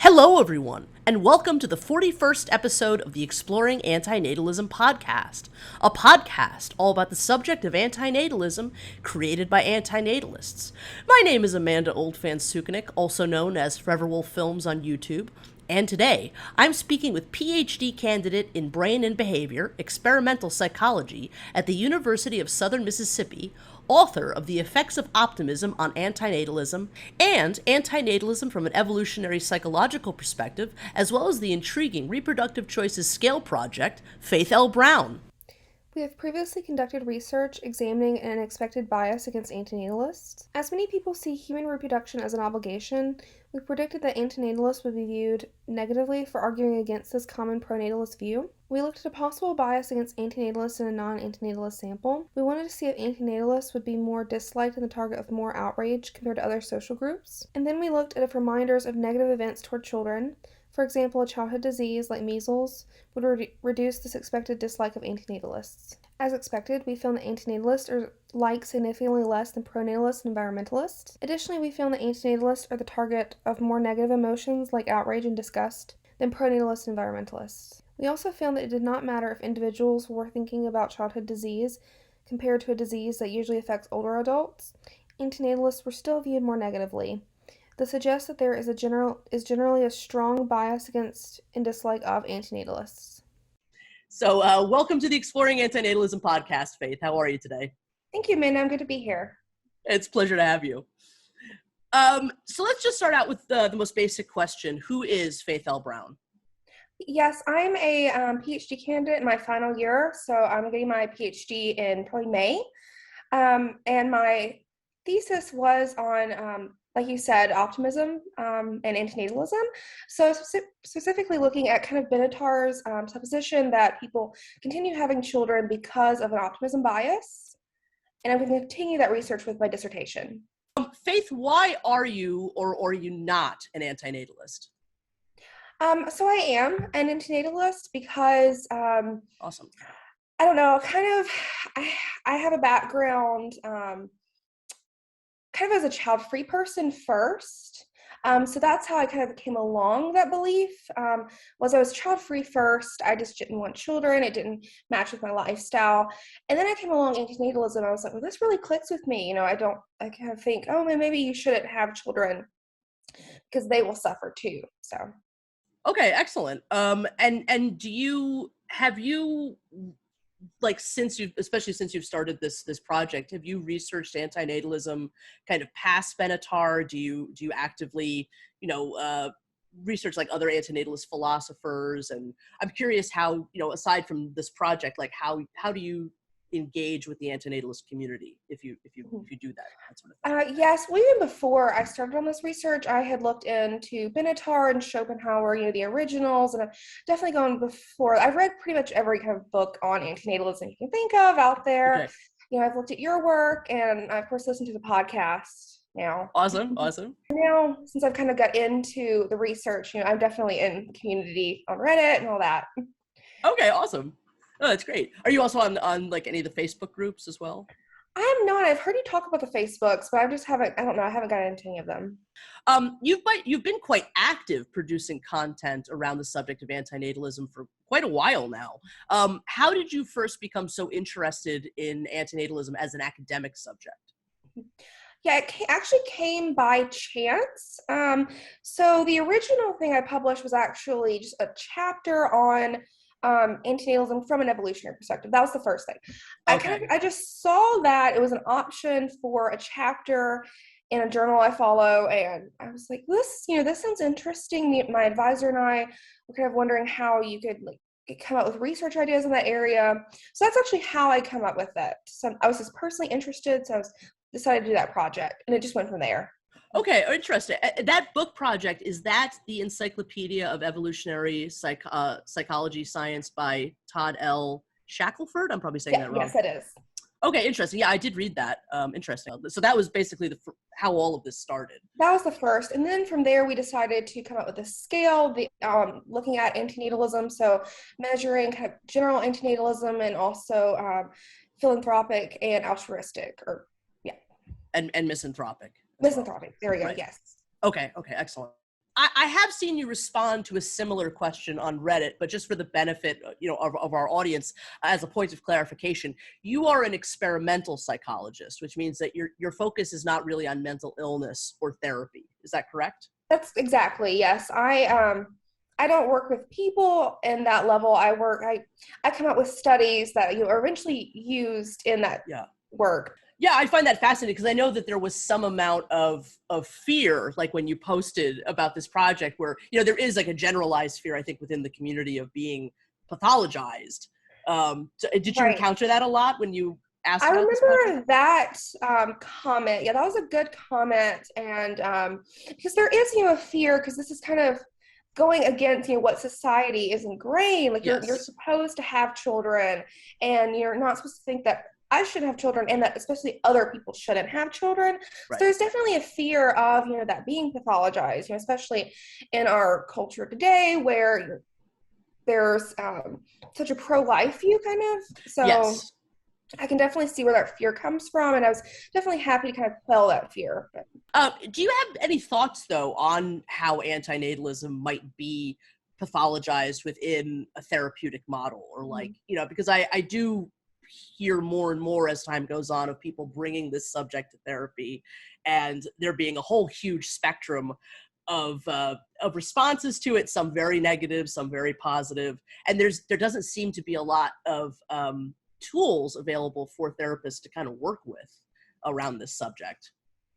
Hello, everyone, and welcome to the 41st episode of the Exploring Antinatalism Podcast, a podcast all about the subject of antinatalism created by antinatalists. My name is Amanda Oldphan Sukenick, also known as Forever Wolf Films on YouTube, and today I'm speaking with PhD candidate in Brain and Behavior, Experimental Psychology at the University of Southern Mississippi, author of The Effects of Optimism on Anti-Natalism and Anti-Natalism from an Evolutionary Psychological Perspective, as well as the Intriguing Reproductive Choices Scale project, Faith L. Brown. We have previously conducted research examining an expected bias against antinatalists. As many people see human reproduction as an obligation, we predicted that antinatalists would be viewed negatively for arguing against this common pronatalist view. We looked at a possible bias against antinatalists in a non-antinatalist sample. We wanted to see if antinatalists would be more disliked and the target of more outrage compared to other social groups. And then we looked at if reminders of negative events toward children, for example, a childhood disease like measles, would reduce this expected dislike of antinatalists. As expected, we found that antinatalists are liked significantly less than pronatalists and environmentalists. Additionally, we found that antinatalists are the target of more negative emotions like outrage and disgust than pronatalists and environmentalists. We also found that it did not matter if individuals were thinking about childhood disease compared to a disease that usually affects older adults. Antinatalists were still viewed more negatively. This suggests that there is generally a strong bias against and dislike of antinatalists. So, welcome to the Exploring Antinatalism Podcast, Faith. How are you today? Thank you, Amanda. I'm good to be here. It's a pleasure to have you. So let's just start out with the most basic question. Who is Faith L. Brown? Yes, I'm a PhD candidate in my final year, so I'm getting my PhD in probably May. And my thesis was on like you said, optimism and antinatalism. So specifically looking at kind of Benatar's supposition that people continue having children because of an optimism bias. And I'm going to continue that research with my dissertation. Faith, why are you or are you not an antinatalist? So I am an antinatalist because Awesome. I don't know, I have a background kind of as a child-free person first. So that's how I kind of came along that belief, was I was child-free first. I just didn't want children. It didn't match with my lifestyle. And then I came along antinatalism. I was like, well, this really clicks with me. I kind of think, oh, man, maybe you shouldn't have children because they will suffer too. So. Okay, excellent. And have you like especially since you've started this project, have you researched antinatalism kind of past Benatar? Do you actively research like other antinatalist philosophers? And I'm curious how, aside from this project, like how do you engage with the antinatalist community if you do that sort of thing? Yes, well, even before I started on this research, I had looked into Benatar and Schopenhauer, the originals, and I've definitely gone before. I've read pretty much every kind of book on antinatalism you can think of out there. Okay. I've looked at your work, and I, of course, listened to the podcast now. Awesome. Now, since I've kind of got into the research, I'm definitely in the community on Reddit and all that. Okay, awesome. Oh, that's great. Are you also on like any of the Facebook groups as well? I am not. I've heard you talk about the Facebooks, but I haven't gotten into any of them. You've been quite active producing content around the subject of antinatalism for quite a while now. How did you first become so interested in antinatalism as an academic subject? Yeah, it actually came by chance. So the original thing I published was actually just a chapter on antinatalism from an evolutionary perspective. That was the first thing. Okay. I just saw that it was an option for a chapter in a journal I follow, and I was like, this sounds interesting. My advisor and I were kind of wondering how you could come up with research ideas in that area. So that's actually how I come up with it. So I was just personally interested, so I decided to do that project, and it just went from there. Okay, interesting. That book project, is that the Encyclopedia of Evolutionary Psychology Science by Todd L. Shackelford? I'm probably saying that wrong. Yes, it is. Okay, interesting. Yeah, I did read that. Interesting. So that was basically how all of this started. That was the first. And then from there, we decided to come up with a scale, looking at antinatalism, so measuring kind of general antinatalism and also philanthropic and altruistic, and misanthropic. Misanthropic. There we go. Right. Yes. Okay. Excellent. I have seen you respond to a similar question on Reddit, but just for the benefit, of our audience, as a point of clarification, you are an experimental psychologist, which means that your focus is not really on mental illness or therapy. Is that correct? That's exactly, yes. I don't work with people in that level. I come up with studies that are eventually used in that work. Yeah, I find that fascinating because I know that there was some amount of fear, like when you posted about this project, where there is like a generalized fear, I think, within the community of being pathologized. So did you encounter that a lot when you asked about this project? I remember that comment. Yeah, that was a good comment, and because there is a fear, because this is kind of going against what society is ingrained. Like you're supposed to have children, and you're not supposed to think that I shouldn't have children, and that especially other people shouldn't have children. So there's definitely a fear of that being pathologized, especially in our culture today, where there's such a pro-life view, kind of. So I can definitely see where that fear comes from, and I was definitely happy to kind of quell that fear. Do you have any thoughts, though, on how antinatalism might be pathologized within a therapeutic model, or because I do hear more and more as time goes on of people bringing this subject to therapy, and there being a whole huge spectrum of responses to it, some very negative, some very positive, and there doesn't seem to be a lot of tools available for therapists to kind of work with around this subject.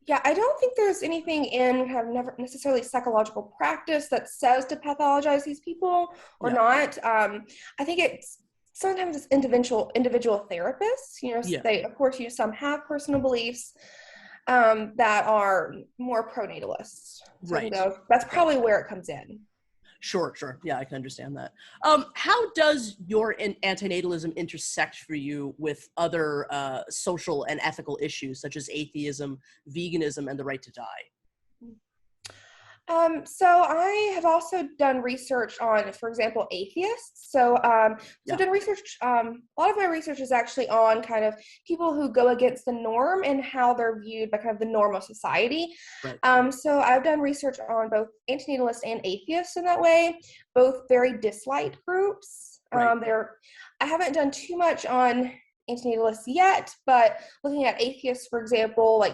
Yeah, I don't think there's anything in never necessarily psychological practice that says to pathologize these people or not. I think sometimes it's individual therapists. They, of course, some have personal beliefs that are more pro-natalist. So that's probably where it comes in. Sure. Yeah, I can understand that. How does your antinatalism intersect for you with other social and ethical issues such as atheism, veganism, and the right to die? So I have also done research on, for example, atheists. So I've done research, a lot of my research is actually on kind of people who go against the norm and how they're viewed by kind of the norm of society. So I've done research on both antinatalists and atheists in that way, both very disliked groups. I haven't done too much on antinatalists yet, but looking at atheists, for example,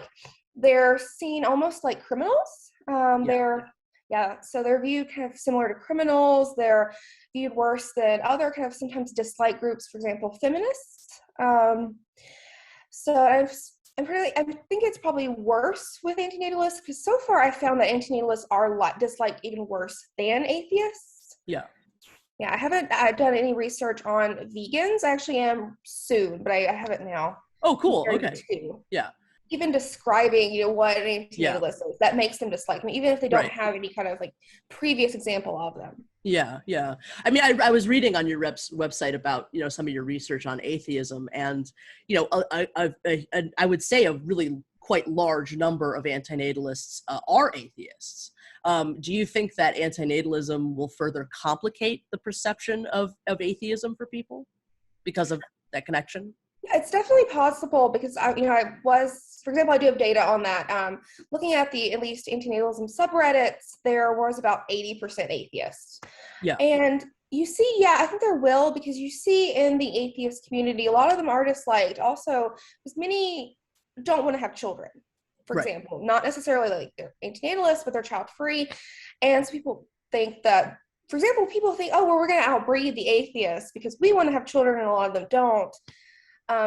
they're seen almost like criminals. So they're viewed kind of similar to criminals. They're viewed worse than other kind of sometimes disliked groups, for example, feminists. So I think it's probably worse with antinatalists, because so far I found that antinatalists are disliked even worse than atheists. Yeah, I haven't done any research on vegans. I actually am soon, but I haven't now. Oh, cool. Okay. Yeah. Even describing, what an antinatalist is, that makes them dislike me, even if they don't have any kind of previous example of them. Yeah. I mean, I was reading on your website about, some of your research on atheism, and, I would say a really quite large number of antinatalists are atheists. Do you think that antinatalism will further complicate the perception of atheism for people because of that connection? It's definitely possible, because for example, I do have data on that. Looking at at least antinatalism subreddits, there was about 80% atheists. Yeah. And you see, I think there will, because you see in the atheist community, a lot of them are disliked. Also, because many don't want to have children, for example, not necessarily they're antinatalists, but they're child-free. And so people think that, for example, people think, oh, well, we're going to outbreed the atheists because we want to have children, and a lot of them don't.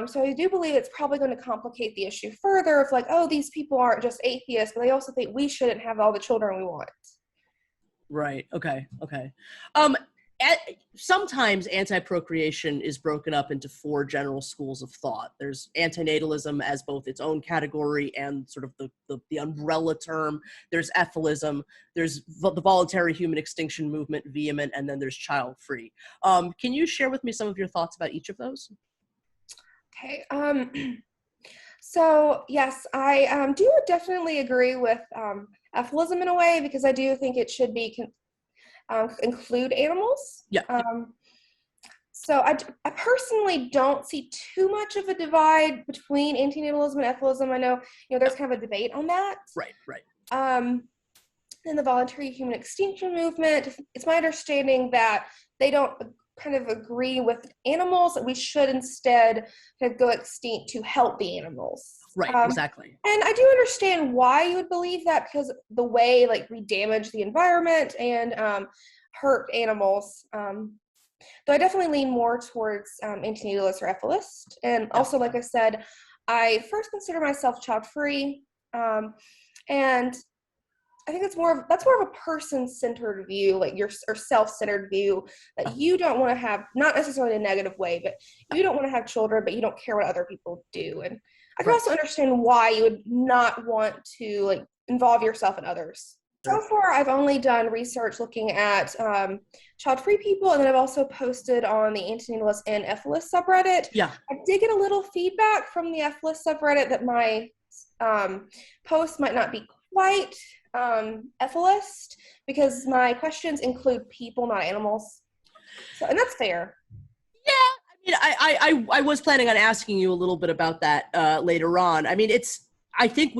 So I do believe it's probably going to complicate the issue further of these people aren't just atheists, but they also think we shouldn't have all the children we want. Right. Okay. Sometimes anti-procreation is broken up into 4 general schools of thought. There's antinatalism as both its own category and sort of the umbrella term. There's ethylism. There's the voluntary human extinction movement, vehement, and then there's child-free. Can you share with me some of your thoughts about each of those? Okay. So yes, I do definitely agree with ethylism in a way, because I do think it should be include animals. Yeah. So I personally don't see too much of a divide between antinatalism and ethylism. I know there's kind of a debate on that. Right. in the voluntary human extinction movement, it's my understanding that they don't kind of agree with animals, that we should instead kind of go extinct to help the animals. Right, exactly. And I do understand why you would believe that, because the way like we damage the environment and hurt animals. Though I definitely lean more towards antinatalist or ethicist. And also, like I said, I first consider myself child-free, and I think that's more of a person-centered view, like or self-centered view, that you don't want to have, not necessarily in a negative way, but you don't want to have children, but you don't care what other people do. And I can also understand why you would not want to like involve yourself in others. So far, I've only done research looking at child-free people, and then I've also posted on the Antinatalist and Ethicist subreddit. Yeah. I did get a little feedback from the Ethicist subreddit that my post might not be quite ethicist, because my questions include people, not animals. So, and that's fair. Yeah, I mean, I was planning on asking you a little bit about that later on. I mean, I think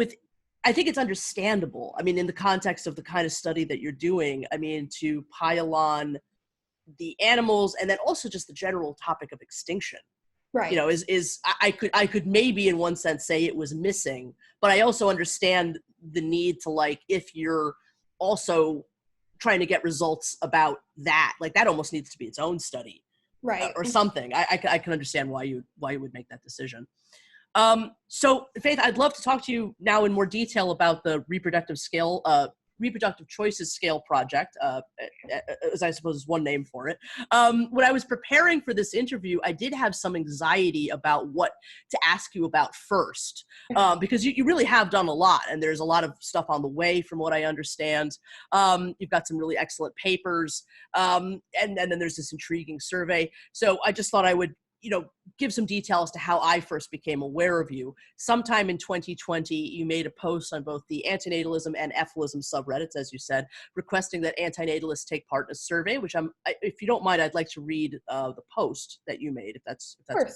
it's understandable. I mean, in the context of the kind of study that you're doing, I mean, to pile on the animals and then also just the general topic of extinction. Right. You know, I could maybe in one sense say it was missing, but I also understand the need to, like, if you're also trying to get results about that, like that almost needs to be its own study, right, or something. I can understand why you would make that decision. So Faith, I'd love to talk to you now in more detail about the reproductive choices scale project, as I suppose is one name for it. When I was preparing for this interview, I did have some anxiety about what to ask you about first, because you really have done a lot, and there's a lot of stuff on the way from what I understand. You've got some really excellent papers, and then there's this intriguing survey. So I just thought I would give some detail as to how I first became aware of you. Sometime in 2020, you made a post on both the Anti-Natalism and Anti-Natalism subreddits, as you said, requesting that anti-natalists take part in a survey, which if you don't mind, I'd like to read the post that you made, if that's okay.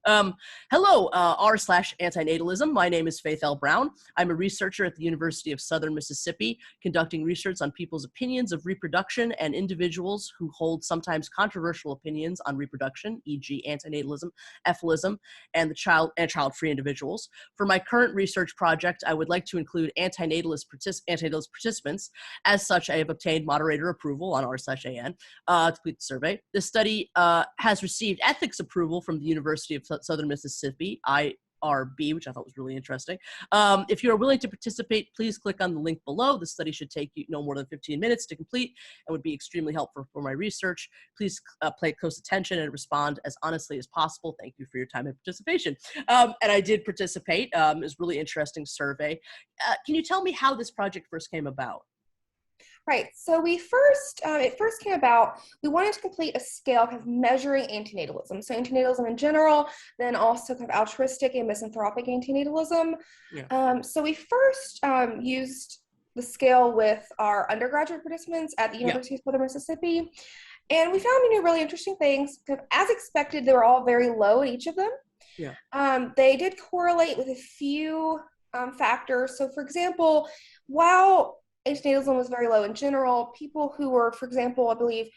Hello, r/antinatalism. My name is Faith L. Brown. I'm a researcher at the University of Southern Mississippi, conducting research on people's opinions of reproduction and individuals who hold sometimes controversial opinions on reproduction, e.g. antinatalism, ethicalism, and child-free individuals. For my current research project, I would like to include anti-natalist participants. As such, I have obtained moderator approval on r/an to complete the survey. This study has received ethics approval from the University of Southern Mississippi, IRB, which I thought was really interesting. If you are willing to participate, please click on the link below. The study should take you no more than 15 minutes to complete and would be extremely helpful for my research. Please pay close attention and respond as honestly as possible. Thank you for your time and participation. And I did participate. It was a really interesting survey. Can you tell me how this project first came about? Right. So it first came about, we wanted to complete a scale kind of measuring antinatalism. So antinatalism in general, then also kind of altruistic and misanthropic antinatalism. Yeah. So we first used the scale with our undergraduate participants at the University of Southern Mississippi. And we found really interesting things. As expected, they were all very low in each of them. Yeah. They did correlate with a few factors. So for example, while antinatalism was very low in general, people who were, for example, I believe,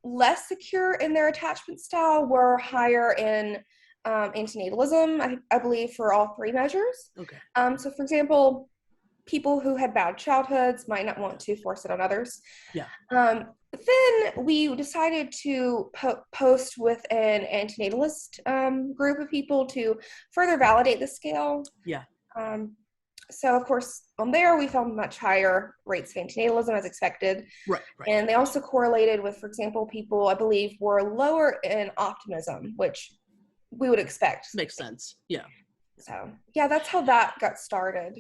less secure in their attachment style were higher in antinatalism, I believe, for all three measures. Okay. So, for example, people who had bad childhoods might not want to force it on others. Yeah. But then we decided to post with an antinatalist group of people to further validate the scale. Yeah. So, of course, on there, we found much higher rates of antinatalism as expected. Right. And they also correlated with, for example, people, I believe, were lower in optimism, which we would expect. Makes sense. Yeah. So, yeah, that's how that got started.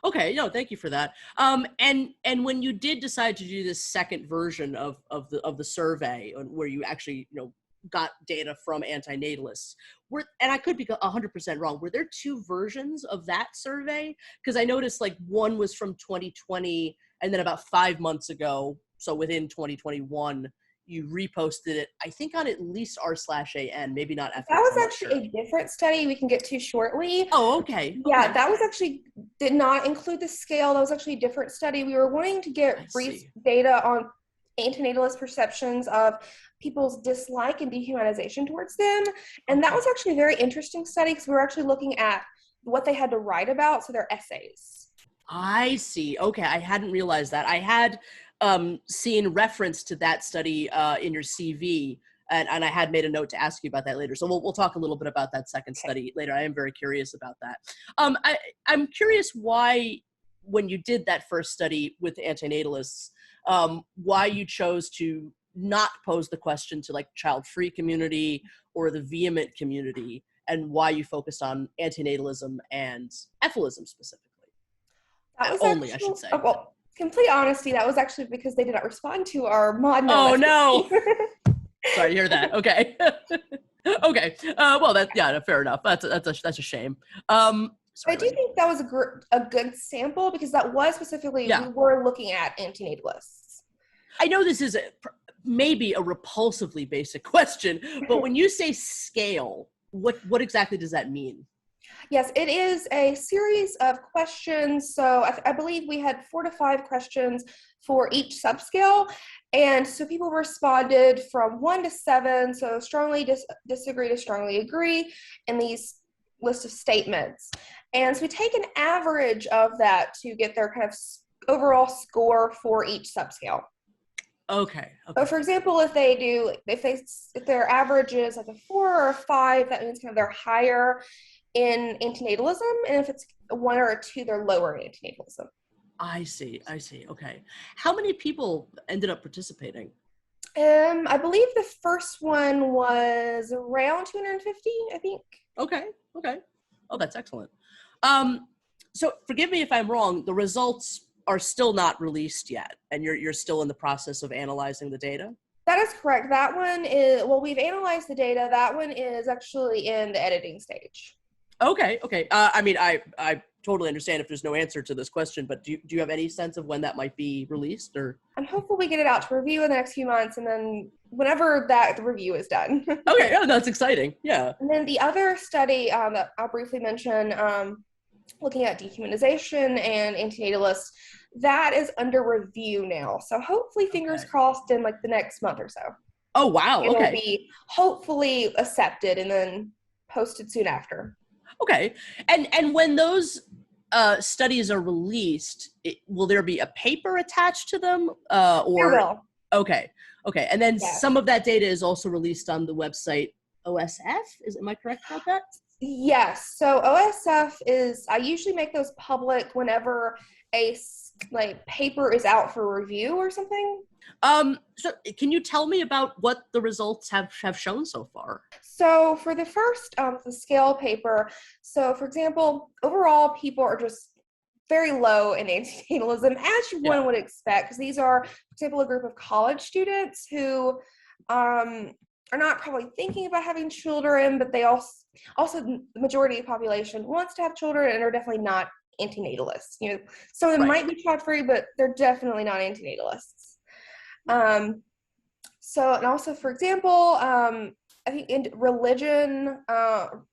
Okay. No, thank you for that. And when you did decide to do this second version of the survey, where you actually, got data from anti-natalists, and I could be 100% wrong, were there two versions of that survey? Because I noticed one was from 2020, and then about 5 months ago, so within 2021, you reposted it, I think on at least r/an, maybe not F. That was actually a different study we can get to shortly. Oh, okay. Yeah, that was actually, did not include the scale. That was actually a different study. We were wanting to get brief data on antinatalist perceptions of people's dislike and dehumanization towards them. And that was actually a very interesting study because we were actually looking at what they had to write about, so their essays. I see. Okay, I hadn't realized that. I had seen reference to that study in your CV, and I had made a note to ask you about that later. So we'll talk a little bit about that second study later. I am very curious about that. I'm curious why, when you did that first study with antinatalists, why you chose to not pose the question to like child-free community or the vehement community, and why you focused on antinatalism and efilism specifically. That was only, I should say. Well, complete honesty, that was actually because they did not respond to our mod note. Oh, no. Sorry to hear that. Okay. Okay. Well, fair enough. That's a shame. I do think that was a good sample because that was specifically, we were looking at antinatalists. I know this is maybe a repulsively basic question, but when you say scale, what exactly does that mean? Yes, it is a series of questions. So I believe we had 4 to 5 questions for each subscale. And so people responded from 1 to 7. So strongly disagree to strongly agree in these list of statements. And so we take an average of that to get their kind of overall score for each subscale. Okay. So for example, if their average is like a 4 or a 5, that means kind of they're higher in antinatalism, and if it's a 1 or a 2, they're lower in antinatalism. I see. Okay. How many people ended up participating? I believe the first one was around 250, I think. Okay. Oh, that's excellent. So forgive me if I'm wrong, the results are still not released yet, and you're still in the process of analyzing the data? That is correct. That one is, well, we've analyzed the data. That one is actually in the editing stage. Okay. I mean, I totally understand if there's no answer to this question, but do you have any sense of when that might be released? Or I'm hopeful we get it out to review in the next few months, and then whenever the review is done. Okay, oh, that's exciting. Yeah. And then the other study that I'll briefly mention, looking at dehumanization and antinatalists, that is under review now. So hopefully, fingers crossed, in like the next month or so. Oh, wow. It'll be hopefully accepted and then posted soon after. Okay. And when those studies are released, will there be a paper attached to them? Or there will. Okay. And then some of that data is also released on the website OSF. Am I correct about that? Yes. So OSF is, I usually make those public whenever a paper is out for review or something. So can you tell me about what the results have shown so far? So for the first, the scale paper, so for example, overall people are just very low in antinatalism, as one would expect, because these are, for example, a group of college students who are not probably thinking about having children, but they also the majority of the population wants to have children and are definitely not antinatalists. Some of them might be child-free, but they're definitely not antinatalists. So, and also, for example, I think in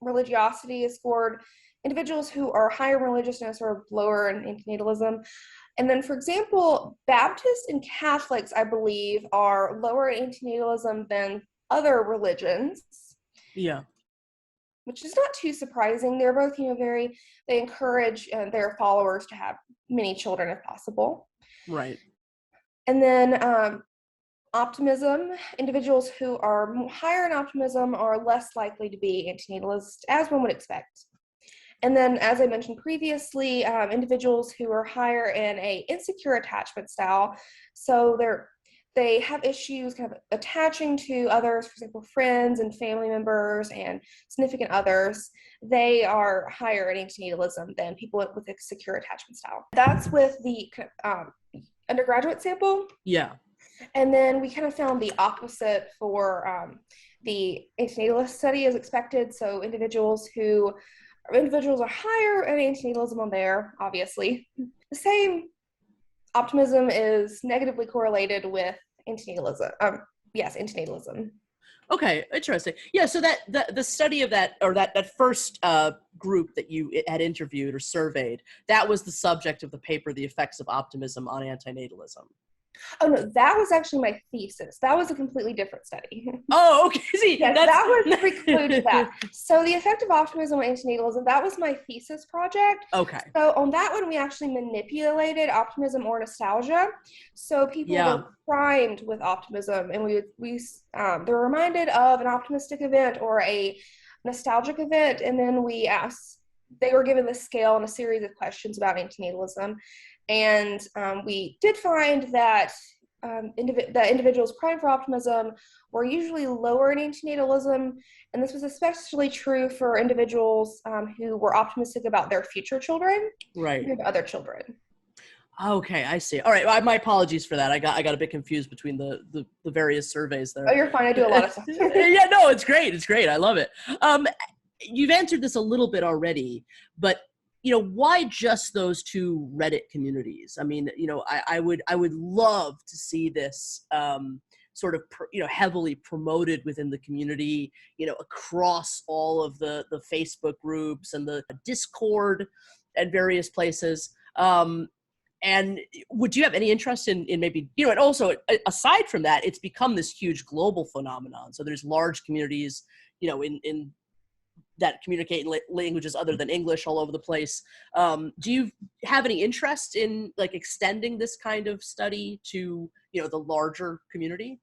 religiosity is scored individuals who are higher in religiousness or lower in antinatalism. And then, for example, Baptists and Catholics, I believe, are lower in antinatalism than other religions. Yeah. Which is not too surprising. They're both, they encourage their followers to have many children if possible. Right. And then optimism, individuals who are higher in optimism are less likely to be antinatalist, as one would expect. And then, as I mentioned previously, individuals who are higher in a insecure attachment style, so they have issues kind of attaching to others, for example, friends and family members and significant others. They are higher in antinatalism than people with a secure attachment style. That's with the undergraduate sample. Yeah. And then we kind of found the opposite for the antinatalist study as expected. So individuals are higher in antinatalism on there, obviously. The same optimism is negatively correlated with antinatalism, Yes, antinatalism. Okay, interesting. Yeah, so the study of that, or that first group that you had interviewed or surveyed, that was the subject of the paper, The Effects of Optimism on Antinatalism. Oh no, that was actually my thesis. That was a completely different study. Oh, okay. See, Yes, that's that would preclude that. So the effect of optimism on antinatalism, that was my thesis project. okay. So on that one, we actually manipulated optimism or nostalgia. So people Yeah. were primed with optimism, and they're reminded of an optimistic event or a nostalgic event, and then they were given the scale and a series of questions about antinatalism. And we did find that individuals primed for optimism were usually lower in antinatalism, and this was especially true for individuals who were optimistic about their future children Right. and other children. Okay, I see. All right, my apologies for that. I got a bit confused between the various surveys there. Oh, you're fine. I do a lot of stuff. Yeah, no, it's great. It's great. I love it. You've answered this a little bit already, but why just those two Reddit communities? I mean, I would love to see this sort of heavily promoted within the community, across all of the Facebook groups and the Discord and various places. And would you have any interest in maybe, and also aside from that, it's become this huge global phenomenon. So there's large communities, in that communicate in languages other than English all over the place. Do you have any interest in extending this kind of study to, the larger community?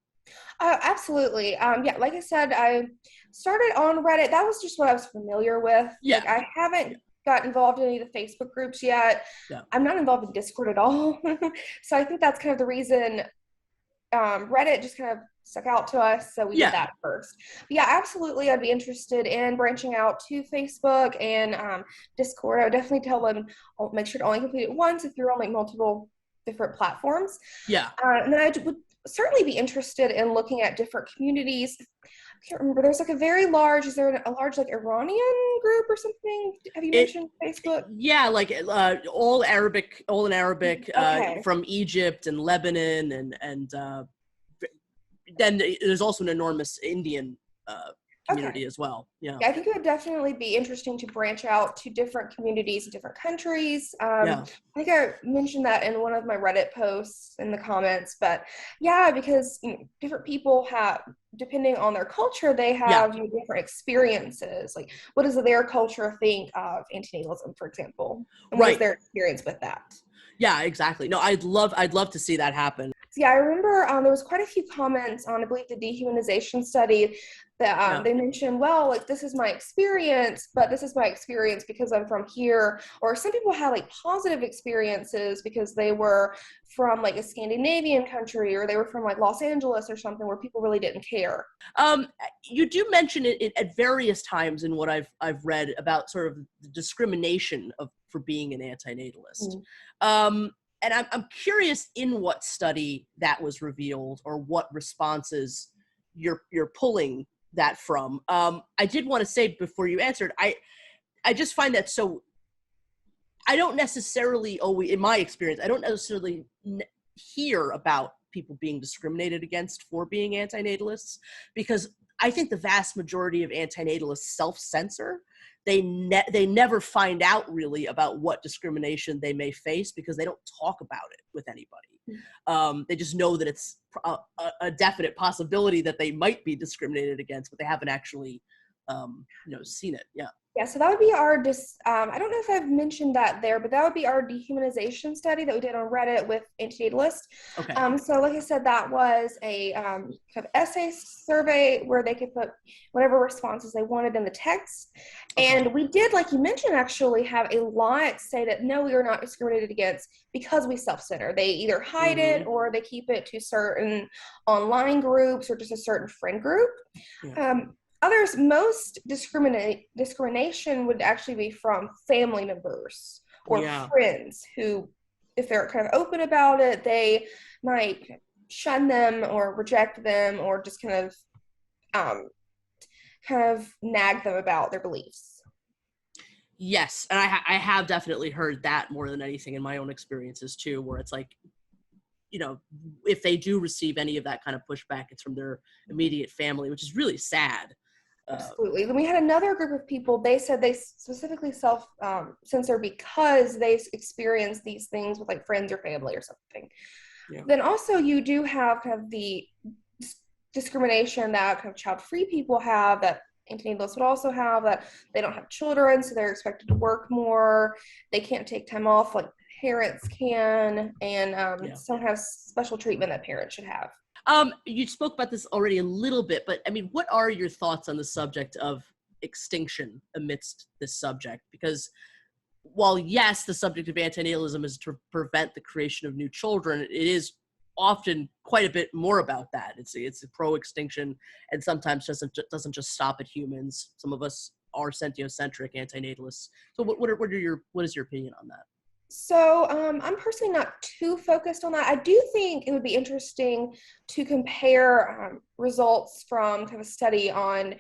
Absolutely. Yeah, like I said, I started on Reddit. That was just what I was familiar with. Yeah. I haven't got involved in any of the Facebook groups yet. Yeah. I'm not involved in Discord at all. So I think that's kind of the reason Reddit just kind of stuck out to us. So we did that first. But yeah, absolutely. I'd be interested in branching out to Facebook and Discord. I would definitely tell them, make sure to only complete it once if you're on multiple different platforms. Yeah. And then I would certainly be interested in looking at different communities. I can't remember. There's is there a large Iranian group or something? Have you mentioned Facebook? Yeah, all in Arabic, Okay. from Egypt and Lebanon, and then there's also an enormous Indian community as well. Yeah, I think it would definitely be interesting to branch out to different communities in different countries. I think I mentioned that in one of my Reddit posts in the comments, but yeah, because different people have, depending on their culture, they have different experiences. Like, what does their culture think of antinatalism, for example? And what is their experience with that? Yeah, exactly. No, I'd love to see that happen. So yeah, I remember there was quite a few comments on, I believe, the dehumanization study that they mentioned, well, this is my experience, but this is my experience because I'm from here. Or some people had positive experiences because they were from a Scandinavian country, or they were from Los Angeles or something where people really didn't care. You do mention it at various times in what I've read about sort of the discrimination for being an antinatalist. And I'm curious in what study that was revealed, or what responses you're pulling that from. I did want to say before you answered, I just find that so. I don't necessarily always, in my experience, I don't necessarily hear about people being discriminated against for being antinatalists, because I think the vast majority of antinatalists self-censor. They never find out really about what discrimination they may face, because they don't talk about it with anybody. They just know that it's a definite possibility that they might be discriminated against, but they haven't actually, seen it. Yeah. Yeah, so that would be our, I don't know if I've mentioned that there, but that would be our dehumanization study that we did on Reddit with Anti-Natalist. Okay. So like I said, that was a kind of essay survey where they could put whatever responses they wanted in the text. Okay. And we did, like you mentioned, actually have a lot say that, no, we are not discriminated against because we self-censor. They either hide it, or they keep it to certain online groups or just a certain friend group. Yeah. Others, most discrimination would actually be from family members or friends who, if they're kind of open about it, they might shun them or reject them, or just kind of nag them about their beliefs. Yes, and I have definitely heard that more than anything in my own experiences too, where it's if they do receive any of that kind of pushback, it's from their immediate family, which is really sad. Absolutely. Then we had another group of people, they said they specifically self-censor because they experience these things with like friends or family or something. Yeah. Then also you do have kind of the discrimination that kind of child-free people have, that antinatalists would also have, that they don't have children, so they're expected to work more. They can't take time off like parents can, and some have special treatment that parents should have. You spoke about this already a little bit, but I mean, what are your thoughts on the subject of extinction amidst this subject? Because while yes, the subject of antinatalism is to prevent the creation of new children, it is often quite a bit more about that. It's a pro-extinction, and sometimes doesn't just stop at humans. Some of us are sentiocentric antinatalists. So what is your opinion on that? So I'm personally not too focused on that. I do think it would be interesting to compare results from kind of a study on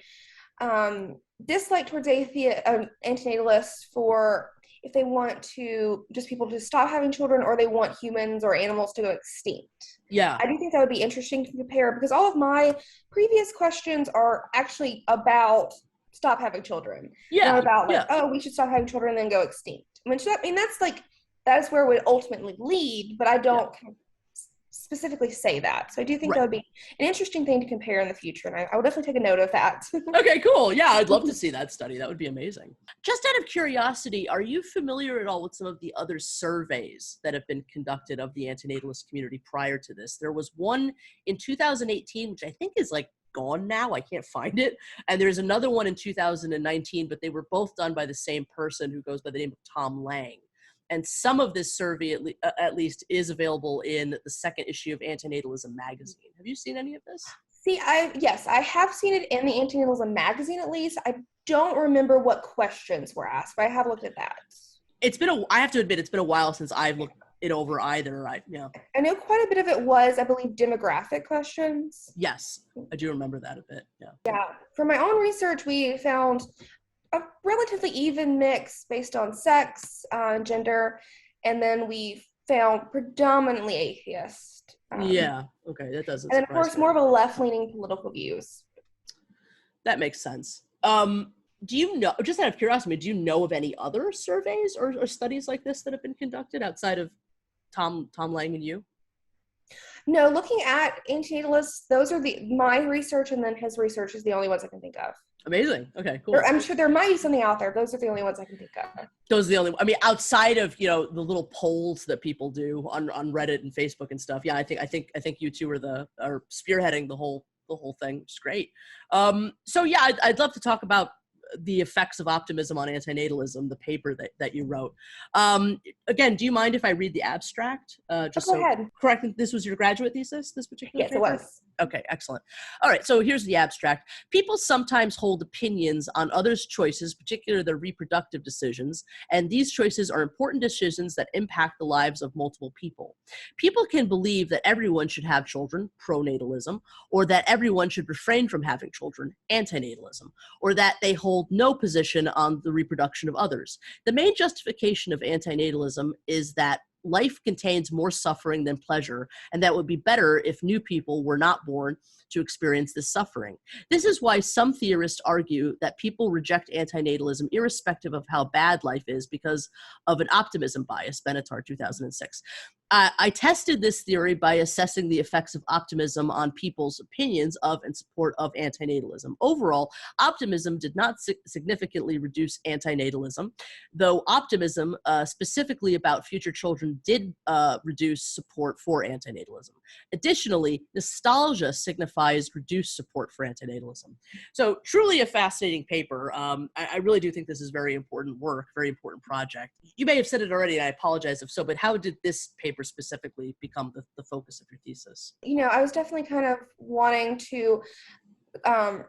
dislike towards antinatalists for if they want to just people to stop having children, or they want humans or animals to go extinct. Yeah. I do think that would be interesting to compare, because all of my previous questions are actually about stop having children. Yeah. Not about oh, we should stop having children and then go extinct. That's where it would ultimately lead, but I don't specifically say that. So I do think that would be an interesting thing to compare in the future, and I would definitely take a note of that. Okay, cool. Yeah, I'd love to see that study. That would be amazing. Just out of curiosity, are you familiar at all with some of the other surveys that have been conducted of the antinatalist community prior to this? There was one in 2018, which I think is like gone now. I can't find it. And there's another one in 2019, but they were both done by the same person who goes by the name of Tom Lang. And some of this survey, at least, is available in the second issue of Anti-Natalism magazine. Have you seen any of this? Yes, I have seen it in the Anti-Natalism magazine, at least. I don't remember what questions were asked, but I have looked at that. I have to admit, it's been a while since I've looked it over either. I know quite a bit of it was, I believe, demographic questions. Yes, I do remember that a bit. Yeah. For my own research, we found a relatively even mix based on sex, gender, and then we found predominantly atheist. Okay, that doesn't. And then, of course, more of a left-leaning political views. That makes sense. Do you know, just out of curiosity, do you know of any other surveys or studies like this that have been conducted outside of Tom Lang and you? No, looking at antinatalists, those are my research, and then his research is the only ones I can think of. Amazing. Okay, cool. I'm sure there might be something out there. Those are the only ones I can think of. Those are the only. I mean, outside of the little polls that people do on Reddit and Facebook and stuff. Yeah, I think you two are spearheading the whole thing, which is great. So yeah, I'd love to talk about the effects of optimism on antinatalism, the paper that you wrote. Again, do you mind if I read the abstract? Go ahead. Correct. This was your graduate thesis, this particular paper? Yes, it was. Okay, excellent. All right, so here's the abstract. People sometimes hold opinions on others' choices, particularly their reproductive decisions, and these choices are important decisions that impact the lives of multiple people. People can believe that everyone should have children, pronatalism, or that everyone should refrain from having children, antinatalism, or that they hold no position on the reproduction of others. The main justification of antinatalism is that life contains more suffering than pleasure, and that would be better if new people were not born to experience this suffering. This is why some theorists argue that people reject antinatalism irrespective of how bad life is because of an optimism bias, Benatar, 2006. I tested this theory by assessing the effects of optimism on people's opinions of and support of antinatalism. Overall, optimism did not significantly reduce antinatalism, though optimism, specifically about future children, did reduce support for antinatalism. Additionally, nostalgia signifies reduced support for antinatalism. So truly a fascinating paper. I really do think this is very important work, very important project. You may have said it already, and I apologize if so, but how did this paper specifically become the focus of your thesis? I was definitely kind of wanting to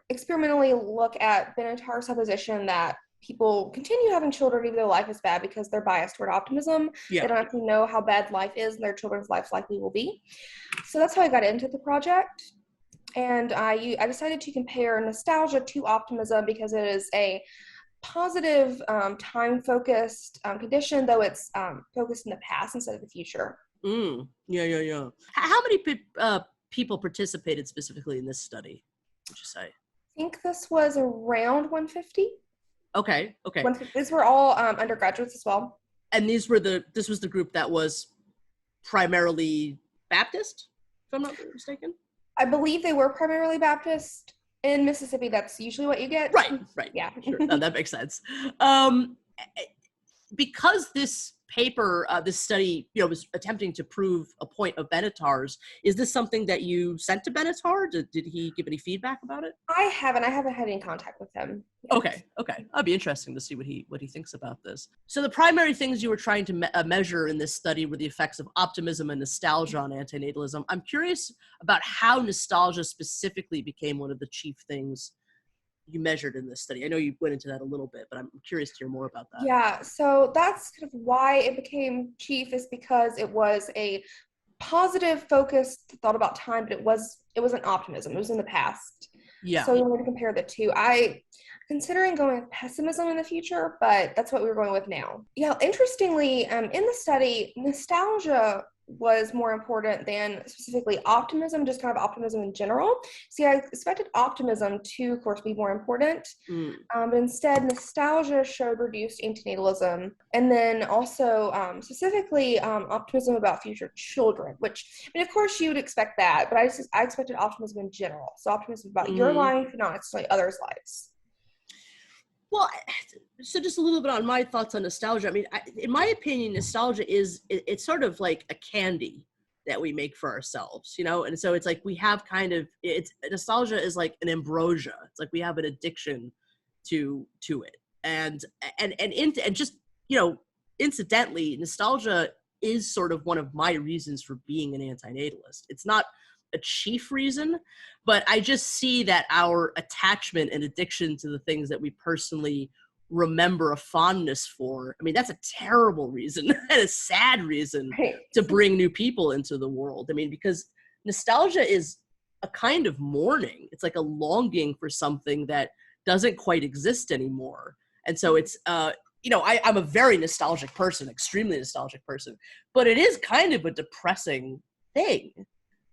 experimentally look at Benatar's supposition that people continue having children even though life is bad because they're biased toward optimism. Yeah. They don't actually know how bad life is and their children's lives likely will be. So that's how I got into the project. And I decided to compare nostalgia to optimism because it is a positive, time-focused condition, though it's focused in the past instead of the future. Yeah. How many people participated specifically in this study, would you say? I think this was around 150. Okay. These were all undergraduates as well. And this was the group that was primarily Baptist, if I'm not mistaken? I believe they were primarily Baptist. In Mississippi, that's usually what you get. Right. Yeah. Sure. No, that makes sense. Because this paper, this study, was attempting to prove a point of Benatar's, is this something that you sent to Benatar? Did he give any feedback about it? I haven't had any contact with him yet. Okay. That'd be interesting to see what he thinks about this. So the primary things you were trying to measure in this study were the effects of optimism and nostalgia on antinatalism. I'm curious about how nostalgia specifically became one of the chief things you measured in this study. I know you went into that a little bit, but I'm curious to hear more about that. Yeah, so that's kind of why it became chief, is because it was a positive focused thought about time, but it wasn't optimism. It was in the past. Yeah. So we wanted to compare the two. Considering going with pessimism in the future, but that's what we were going with now. Yeah, interestingly, in the study, nostalgia was more important than specifically optimism, just kind of optimism in general. See, I expected optimism to, of course, be more important, but instead nostalgia showed reduced antinatalism, and then also specifically optimism about future children, which, I mean, of course you would expect that, but I expected optimism in general. So optimism about your life, not necessarily others' lives. Well, so just a little bit on my thoughts on nostalgia. I mean, in my opinion, nostalgia it's sort of like a candy that we make for ourselves, And so it's like we have nostalgia is like an ambrosia. It's like we have an addiction to it. And just, incidentally, nostalgia is sort of one of my reasons for being an antinatalist. It's not a chief reason, but I just see that our attachment and addiction to the things that we personally remember a fondness for, I mean, that's a terrible reason and a sad reason to bring new people into the world. I mean, because nostalgia is a kind of mourning. It's like a longing for something that doesn't quite exist anymore. And so it's, I'm a very nostalgic person, extremely nostalgic person, but it is kind of a depressing thing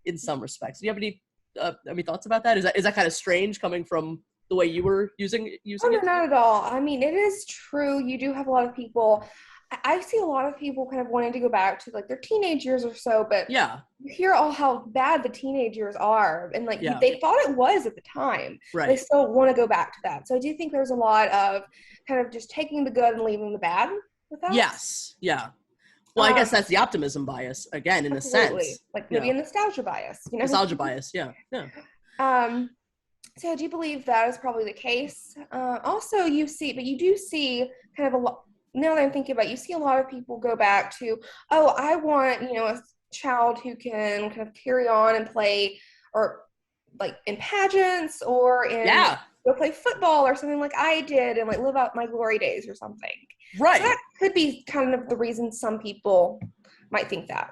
in some respects. Do you have any thoughts about that? Is that kind of strange coming from the way you were using it? No, not at all. I mean, it is true. You do have a lot of people. I see a lot of people kind of wanting to go back to like their teenage years or so, but yeah, you hear all how bad the teenage years are, and they thought it was at the time. Right. They still want to go back to that. So I do think there's a lot of kind of just taking the good and leaving the bad with that. Yes. Yeah. Well, I guess that's the optimism bias again, in absolutely. a sense. Like maybe a nostalgia bias, Nostalgia bias, yeah. So I do believe that is probably the case. Also, you do see kind of a lot, now that I'm thinking about it, you see a lot of people go back to, I want, a child who can kind of carry on and play, or like in pageants, or go play football or something like I did, and like live out my glory days or something. Right. So that could be kind of the reason some people might think that.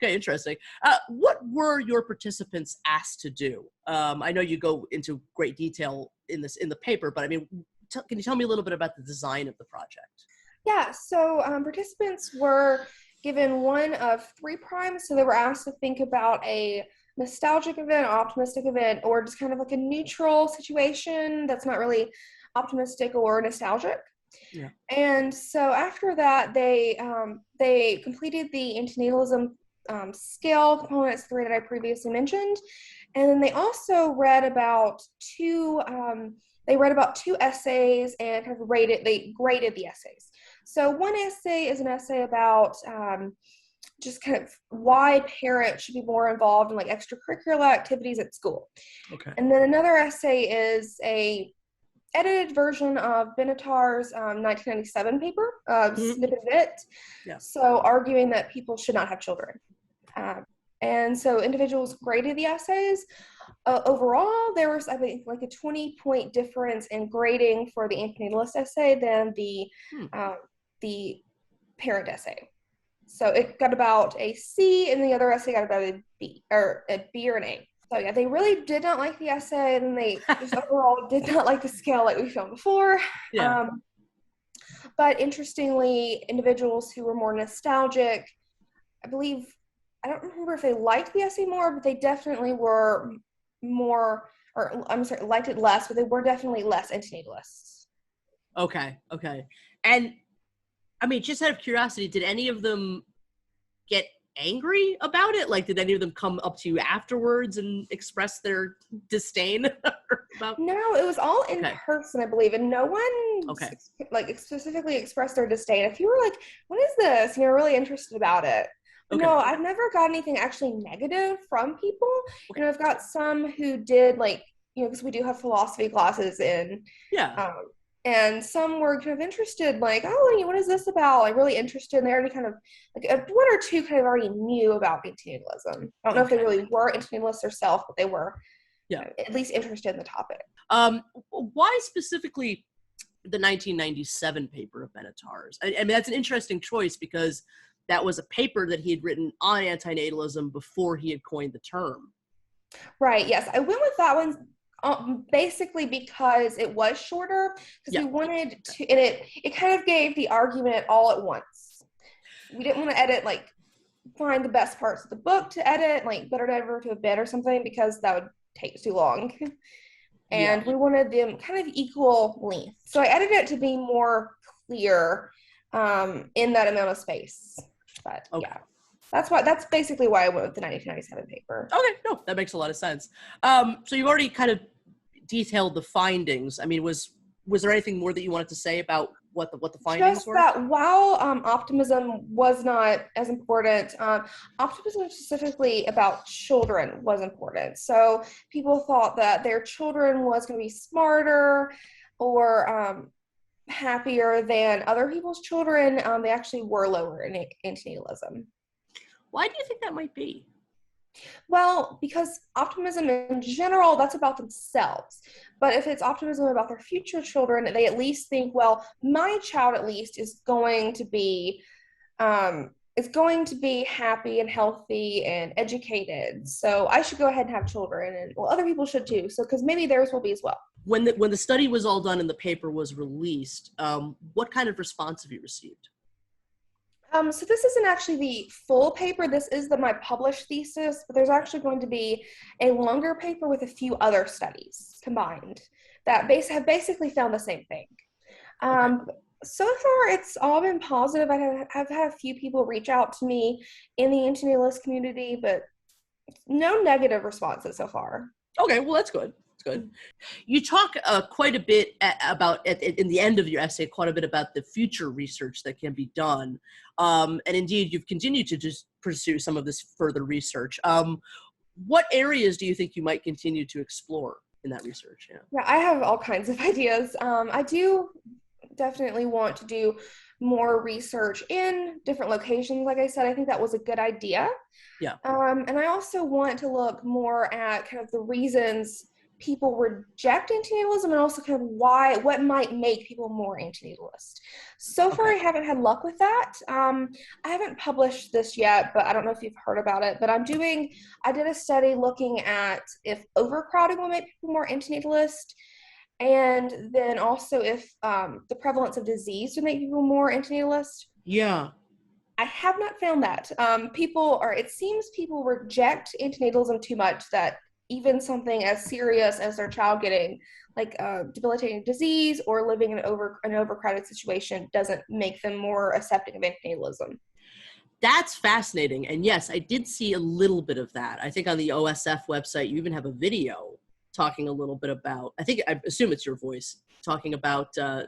Okay, interesting. What were your participants asked to do? I know you go into great detail in the paper, but I mean, can you tell me a little bit about the design of the project? Yeah, so participants were given one of 3 primes, so they were asked to think about a nostalgic event, optimistic event, or just kind of like a neutral situation that's not really optimistic or nostalgic. Yeah. And so after that, they completed the antinatalism scale components 3 that I previously mentioned, and then they also read about 2 essays and kind of they graded the essays. So one essay is an essay about just kind of why parents should be more involved in like extracurricular activities at school. Okay. And then another essay is a edited version of Benatar's 1997 paper, snippet of it. Yeah. So arguing that people should not have children. And so individuals graded the essays. Overall, there was, I think, like a 20-point difference in grading for the antinatalist essay than the parent essay. So it got about a C, and the other essay got about a B or an A. So yeah, they really did not like the essay, and they just overall did not like the scale like we found before. Yeah. But interestingly, individuals who were more nostalgic, I believe I don't remember if they liked the essay more, but they definitely were more, or I'm sorry, liked it less, but they were definitely less antinatalists. Okay. And I mean, just out of curiosity, did any of them get angry about it? Like, did any of them come up to you afterwards and express their disdain about? No, it was all in person, I believe, and no one like specifically expressed their disdain. If you were like, "What is this?" and you're really interested about it. No, I've never got anything actually negative from people. You know, I've got some who did, like, you know, because we do have philosophy classes in, and some were kind of interested, like, oh, what is this about? Like, really interested. And they already kind of, like, one or two kind of already knew about antinatalism. I don't know if they really were antinatalists themselves, but they were at least interested in the topic. Why specifically the 1997 paper of Benatar's? I mean, that's an interesting choice because that was a paper that he had written on antinatalism before he had coined the term. Right, yes. I went with that one basically because it was shorter, because we wanted to, and it kind of gave the argument all at once. We didn't want to edit, like, find the best parts of the book to edit, like, better never to a bit or something, because that would take too long. And we wanted them kind of equal length. So I edited it to be more clear in that amount of space. But that's basically why I went with the 1997 paper. Okay, no, that makes a lot of sense. So you've already kind of detailed the findings. I mean, was there anything more that you wanted to say about what the findings were? Just that while optimism was not as important, optimism specifically about children was important. So people thought that their children was going to be smarter or happier than other people's children. They actually were lower in antinatalism. Why do you think that might be? Well, because optimism in general, that's about themselves. But if it's optimism about their future children, they at least think, well, my child at least is going to be happy and healthy and educated. So I should go ahead and have children, and well, other people should too. So because maybe theirs will be as well. When the study was all done and the paper was released, what kind of response have you received? So this isn't actually the full paper. This is my published thesis, but there's actually going to be a longer paper with a few other studies combined that have basically found the same thing. So far, it's all been positive. I've had a few people reach out to me in the antinatalist community, but no negative responses so far. Okay, well, that's good. Good. You talk quite a bit about, in the end of your essay, quite a bit about the future research that can be done. And indeed, you've continued to just pursue some of this further research. What areas do you think you might continue to explore in that research? Yeah, I have all kinds of ideas. I do definitely want to do more research in different locations. Like I said, I think that was a good idea. Yeah. And I also want to look more at kind of the reasons people reject antinatalism, and also kind of what might make people more antinatalist. So far, I haven't had luck with that. I haven't published this yet, but I don't know if you've heard about it, but I did a study looking at if overcrowding will make people more antinatalist, and then also if the prevalence of disease would make people more antinatalist. Yeah. I have not found that. It seems people reject antinatalism too much that even something as serious as their child getting like debilitating disease or living in an overcrowded situation doesn't make them more accepting of antinatalism. That's fascinating. And yes, I did see a little bit of that. I think on the OSF website, you even have a video talking a little bit about, I assume it's your voice, talking about the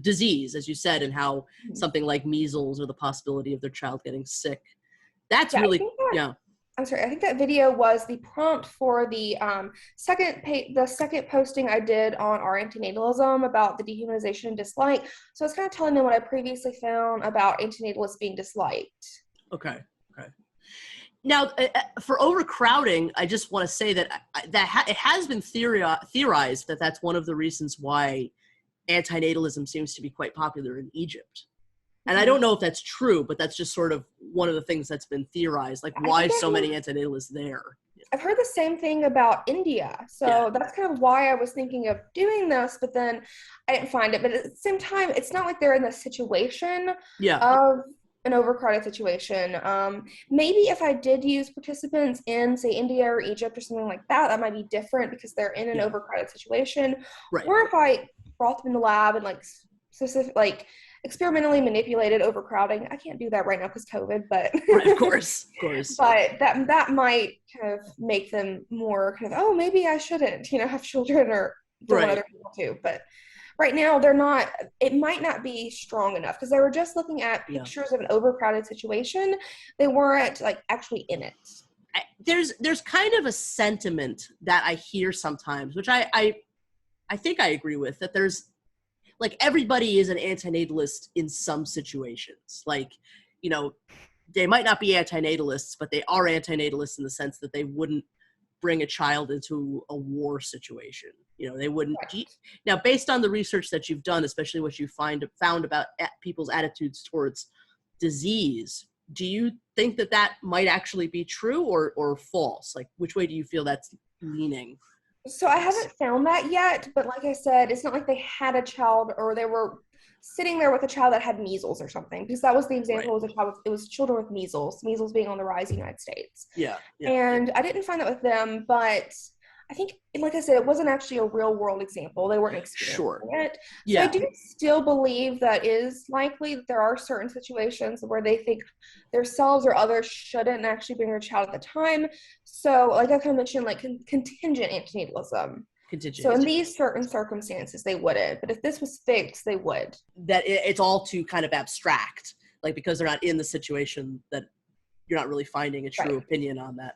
disease, as you said, and how something like measles or the possibility of their child getting sick. That's really, I'm sorry, I think that video was the prompt for the second posting I did on our antinatalism about the dehumanization and dislike. So I was kind of telling them what I previously found about antinatalists being disliked. Okay. Now, for overcrowding, I just want to say that it has been theorized that that's one of the reasons why antinatalism seems to be quite popular in Egypt. And I don't know if that's true, but that's just sort of one of the things that's been theorized, like why so many antinatalists there. I've heard the same thing about India. So that's kind of why I was thinking of doing this, but then I didn't find it. But at the same time, it's not like they're in the situation of an overcrowded situation. Maybe if I did use participants in, say, India or Egypt or something like that, that might be different because they're in an overcrowded situation. Right. Or if I brought them in the lab and like specific, like experimentally manipulated overcrowding. I can't do that right now because COVID, but right, of course. But that might kind of make them more kind of, oh, maybe I shouldn't, have children or don't want other people too. But right now they're not, it might not be strong enough because they were just looking at pictures of an overcrowded situation. They weren't like actually in it. There's kind of a sentiment that I hear sometimes, which I think I agree with, that there's like everybody is an antinatalist in some situations. Like, they might not be antinatalists, but they are antinatalists in the sense that they wouldn't bring a child into a war situation. They wouldn't. Right. Now, based on the research that you've done, especially what you found about people's attitudes towards disease, do you think that might actually be true or false? Like, which way do you feel that's leaning? So I haven't found that yet, but like I said, it's not like they had a child or they were sitting there with a child that had measles or something, because that was the example. Right. It was children with measles being on the rise in the United States. Yeah. And I didn't find that with them, but I think, like I said, it wasn't actually a real world example. They weren't experiencing it. So I do still believe that is likely that there are certain situations where they think themselves or others shouldn't actually bring their child at the time. So like I kind of mentioned, like contingent antinatalism. So in these certain circumstances, they wouldn't. But if this was fixed, they would. That it's all too kind of abstract, like because they're not in the situation, that you're not really finding a true opinion on that.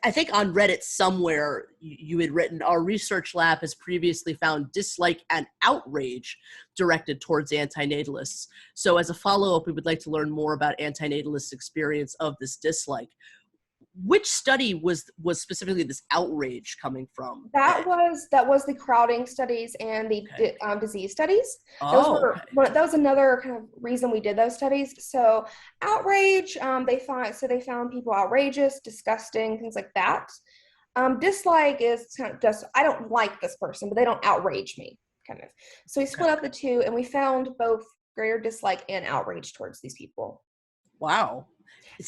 I think on Reddit somewhere you had written, our research lab has previously found dislike and outrage directed towards antinatalists. So as a follow-up, we would like to learn more about antinatalists' experience of this dislike. Which study was specifically this outrage coming from? That was the crowding studies and the disease studies. That was another kind of reason we did those studies. So outrage, they found people outrageous, disgusting, things like that. Dislike is kind of just, I don't like this person, but they don't outrage me, kind of. So we split up the two, and we found both greater dislike and outrage towards these people. Wow.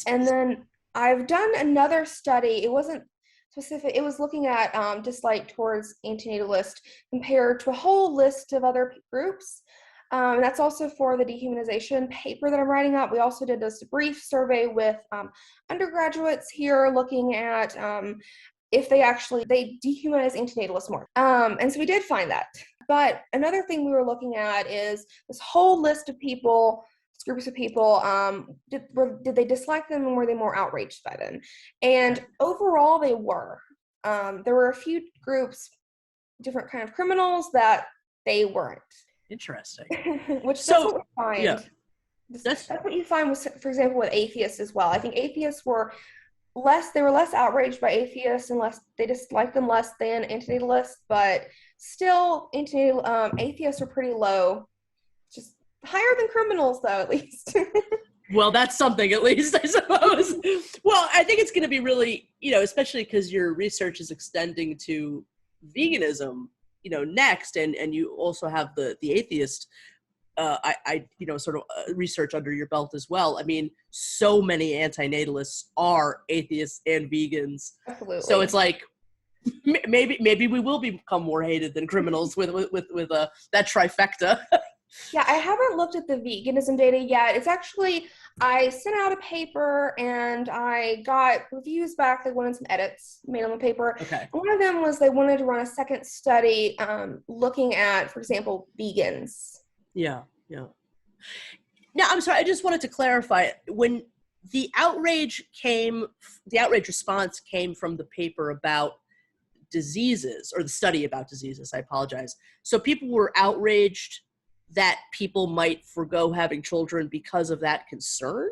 And then I've done another study. It wasn't specific. It was looking at dislike towards antinatalists compared to a whole list of other groups. And that's also for the dehumanization paper that I'm writing up. We also did this brief survey with undergraduates here looking at if they dehumanize antinatalists more. And so we did find that. But another thing we were looking at is this whole list of people, groups of people, did they dislike them, and were they more outraged by them? And overall, they were. There were a few groups, different kind of criminals, that they weren't. Interesting. That's what we find. Yeah. That's what you find with, for example, with atheists as well. I think atheists were less outraged by atheists, and they disliked them less than antinatalists, but still atheists are pretty low. Just higher than criminals, though, at least. Well, that's something, at least, I suppose. Well, I think it's going to be really, especially because your research is extending to veganism, next, and you also have the atheist, research under your belt as well. I mean, so many antinatalists are atheists and vegans. Absolutely. So it's like, maybe we will become more hated than criminals with that trifecta. Yeah, I haven't looked at the veganism data yet. It's actually, I sent out a paper and I got reviews back. They wanted some edits made on the paper. Okay. And one of them was they wanted to run a second study looking at, for example, vegans. Yeah. Now, I'm sorry, I just wanted to clarify, when the outrage response came from the paper about diseases, or the study about diseases, I apologize. So people were outraged that people might forgo having children because of that concern?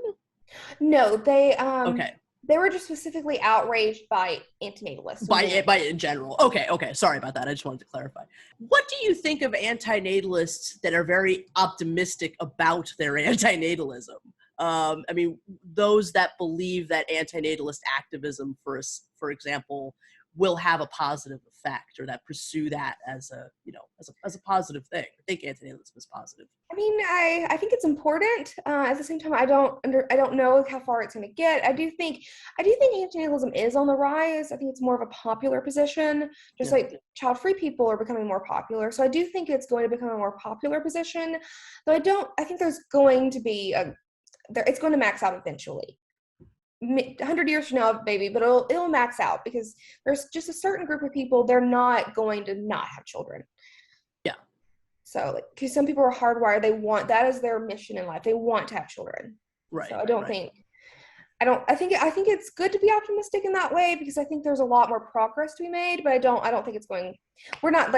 No, they were just specifically outraged by antinatalists. By in general. Okay. Sorry about that. I just wanted to clarify. What do you think of antinatalists that are very optimistic about their antinatalism? I mean, those that believe that antinatalist activism, for example, will have a positive effect, or that pursue that as a, as a positive thing. I think antinatalism is positive. I mean, I think it's important. At the same time, I don't know how far it's going to get. I do think antinatalism is on the rise. I think it's more of a popular position, just like child-free people are becoming more popular. So I do think it's going to become a more popular position. Though I think there's going to be it's going to max out eventually. 100 years from now, maybe, but it'll max out because there's just a certain group of people, they're not going to not have children. Yeah. So, because some people are hardwired, that is their mission in life. They want to have children. Right. So I think it's good to be optimistic in that way, because I think there's a lot more progress to be made, but I don't think we're not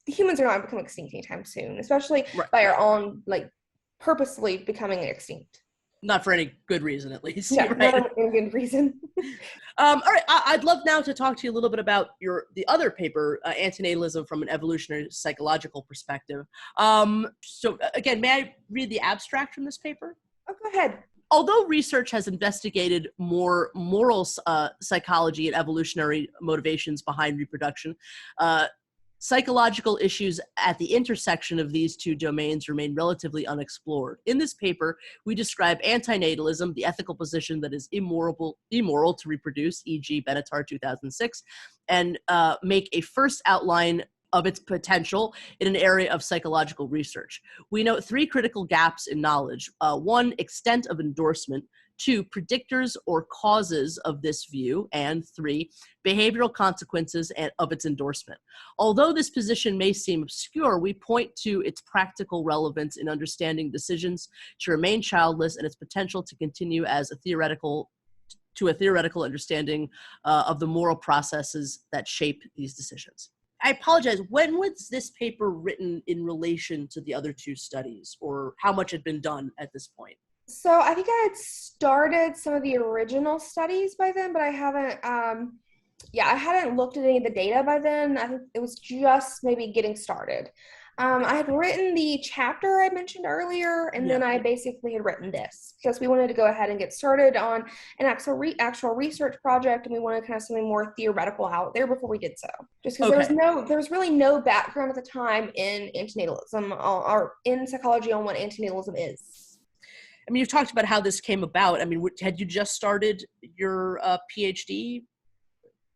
humans are not becoming extinct anytime soon, especially by our own, purposely becoming extinct. Not for any good reason, at least. Yeah, right? Not for any good reason. All right, I'd love now to talk to you a little bit about the other paper, Antinatalism from an Evolutionary Psychological Perspective. So again, may I read the abstract from this paper? Oh, go ahead. Although research has investigated more moral psychology and evolutionary motivations behind reproduction, psychological issues at the intersection of these two domains remain relatively unexplored. In this paper, we describe antinatalism, the ethical position that is immoral to reproduce, e.g. Benatar 2006, and make a first outline of its potential in an area of psychological research. We note 3 critical gaps in knowledge. 1, extent of endorsement. 2, predictors or causes of this view. And 3, behavioral consequences of its endorsement. Although this position may seem obscure, we point to its practical relevance in understanding decisions to remain childless and its potential to continue as a theoretical understanding of the moral processes that shape these decisions. I apologize. When was this paper written in relation to the other 2 studies, or how much had been done at this point? So I think I had started some of the original studies by then, but I haven't, I hadn't looked at any of the data by then. I think it was just maybe getting started. I had written the chapter I mentioned earlier, and then I basically had written this because we wanted to go ahead and get started on an actual research project, and we wanted kind of something more theoretical out there before we did so. Just because there was really no background at the time in antinatalism or in psychology on what antinatalism is. I mean, you've talked about how this came about. I mean, had you just started your PhD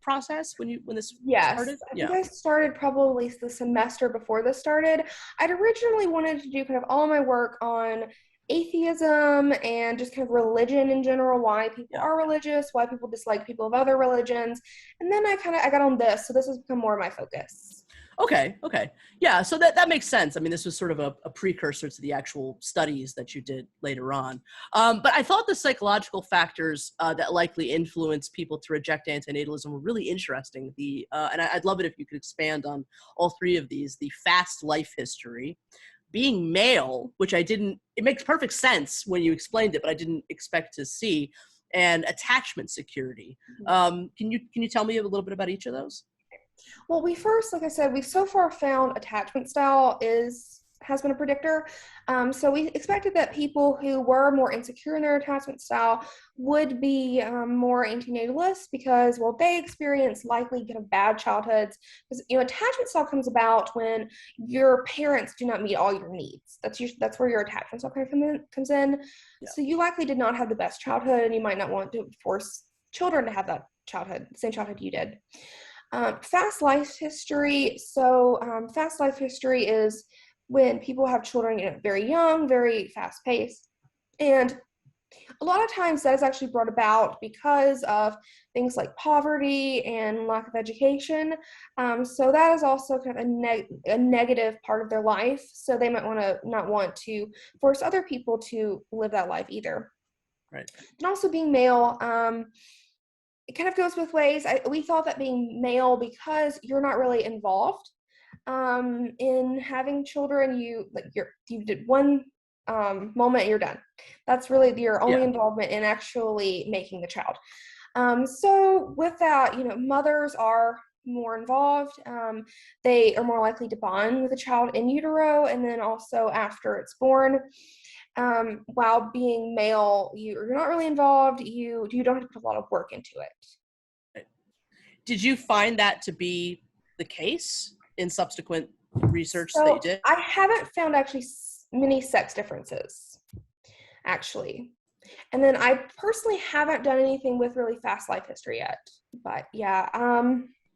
process when this started? I think I started probably the semester before this started. I'd originally wanted to do kind of all my work on atheism and just kind of religion in general, why people are religious, why people dislike people of other religions. And then I got on this, so this has become more of my focus. Okay. Yeah, so that makes sense. I mean, this was sort of a precursor to the actual studies that you did later on. But I thought the psychological factors that likely influence people to reject antinatalism were really interesting. And I'd love it if you could expand on all 3 of these. The fast life history, being male, which it makes perfect sense when you explained it, but I didn't expect to see, and attachment security. Can you tell me a little bit about each of those? Well, like I said, we've so far found attachment style has been a predictor. So we expected that people who were more insecure in their attachment style would be more antinatalist because, they experience likely kind of bad childhoods. Because, attachment style comes about when your parents do not meet all your needs. That's where your attachment style kind of comes in. Yeah. So you likely did not have the best childhood, and you might not want to force children to have that childhood, the same childhood you did. Fast life history. So fast life history is when people have children very young, very fast paced. And a lot of times that is actually brought about because of things like poverty and lack of education. So that is also kind of a negative part of their life. So they might not want to force other people to live that life either. Right. And also being male, it kind of goes both ways. We thought that being male, because you're not really involved in having children, you did one moment, you're done. That's really your only involvement in actually making the child. So with that, mothers are more involved. They are more likely to bond with a child in utero, and then also after it's born. While being male, you're not really involved. You don't have to put a lot of work into it. Did you find that to be the case in subsequent research that you did? I haven't found actually many sex differences, actually. And then I personally haven't done anything with really fast life history yet. But yeah,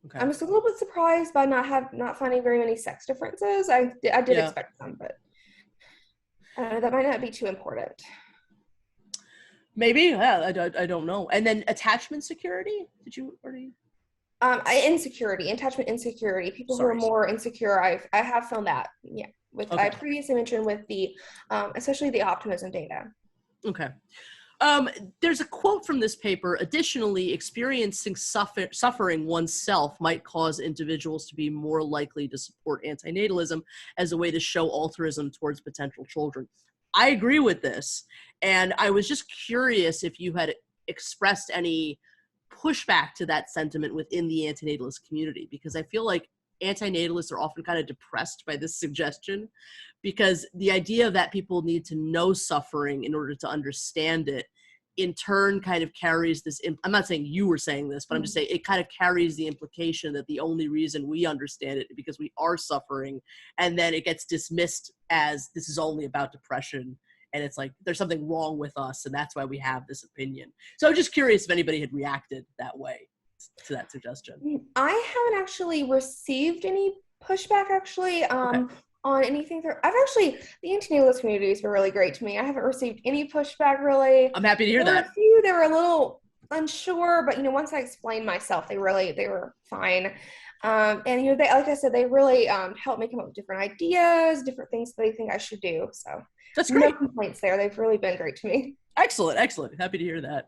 Okay. I'm just a little bit surprised by not finding very many sex differences. I did expect some, but that might not be too important. Maybe, yeah, I don't know. And then attachment security, did you already? Attachment insecurity. People who are more insecure, I have found that. Yeah, I previously mentioned with the, especially the optimism data. Okay. There's a quote from this paper. Additionally, experiencing suffering oneself might cause individuals to be more likely to support antinatalism as a way to show altruism towards potential children. I agree with this. And I was just curious if you had expressed any pushback to that sentiment within the antinatalist community, because I feel like antinatalists are often kind of depressed by this suggestion, because the idea that people need to know suffering in order to understand it in turn kind of carries this, I'm not saying you were saying this, but I'm just saying it kind of carries the implication that the only reason we understand it is because we are suffering, and then it gets dismissed as this is only about depression, and it's like there's something wrong with us, and that's why we have this opinion. So I'm just curious if anybody had reacted that way to that suggestion. I haven't actually received any pushback on anything. The antinatalist community has been really great to me. I haven't received any pushback really. I'm happy to hear there that. Were a few, they were a little unsure, but once I explained myself, they were fine. And they, like I said, they really helped me come up with different ideas, different things that they think I should do. So that's great. No complaints there. They've really been great to me. Excellent. Happy to hear that.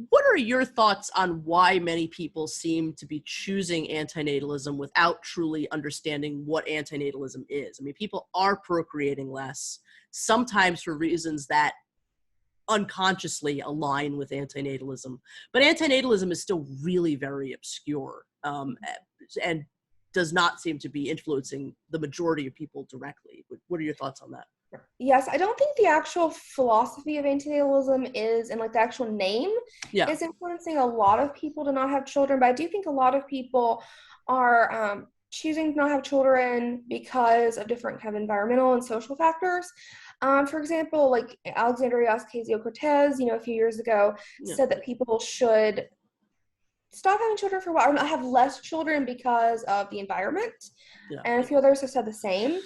What are your thoughts on why many people seem to be choosing antinatalism without truly understanding what antinatalism is? I mean, people are procreating less, sometimes for reasons that unconsciously align with antinatalism, but antinatalism is still really very obscure, and does not seem to be influencing the majority of people directly. What are your thoughts on that? Yes, I don't think the actual philosophy of antinatalism is, and like the actual name is influencing a lot of people to not have children, but I do think a lot of people are choosing to not have children because of different kind of environmental and social factors. For example, like Alexandria Ocasio-Cortez, a few years ago said that people should stop having children for a while, or not have less children because of the environment. And a few others have said the same.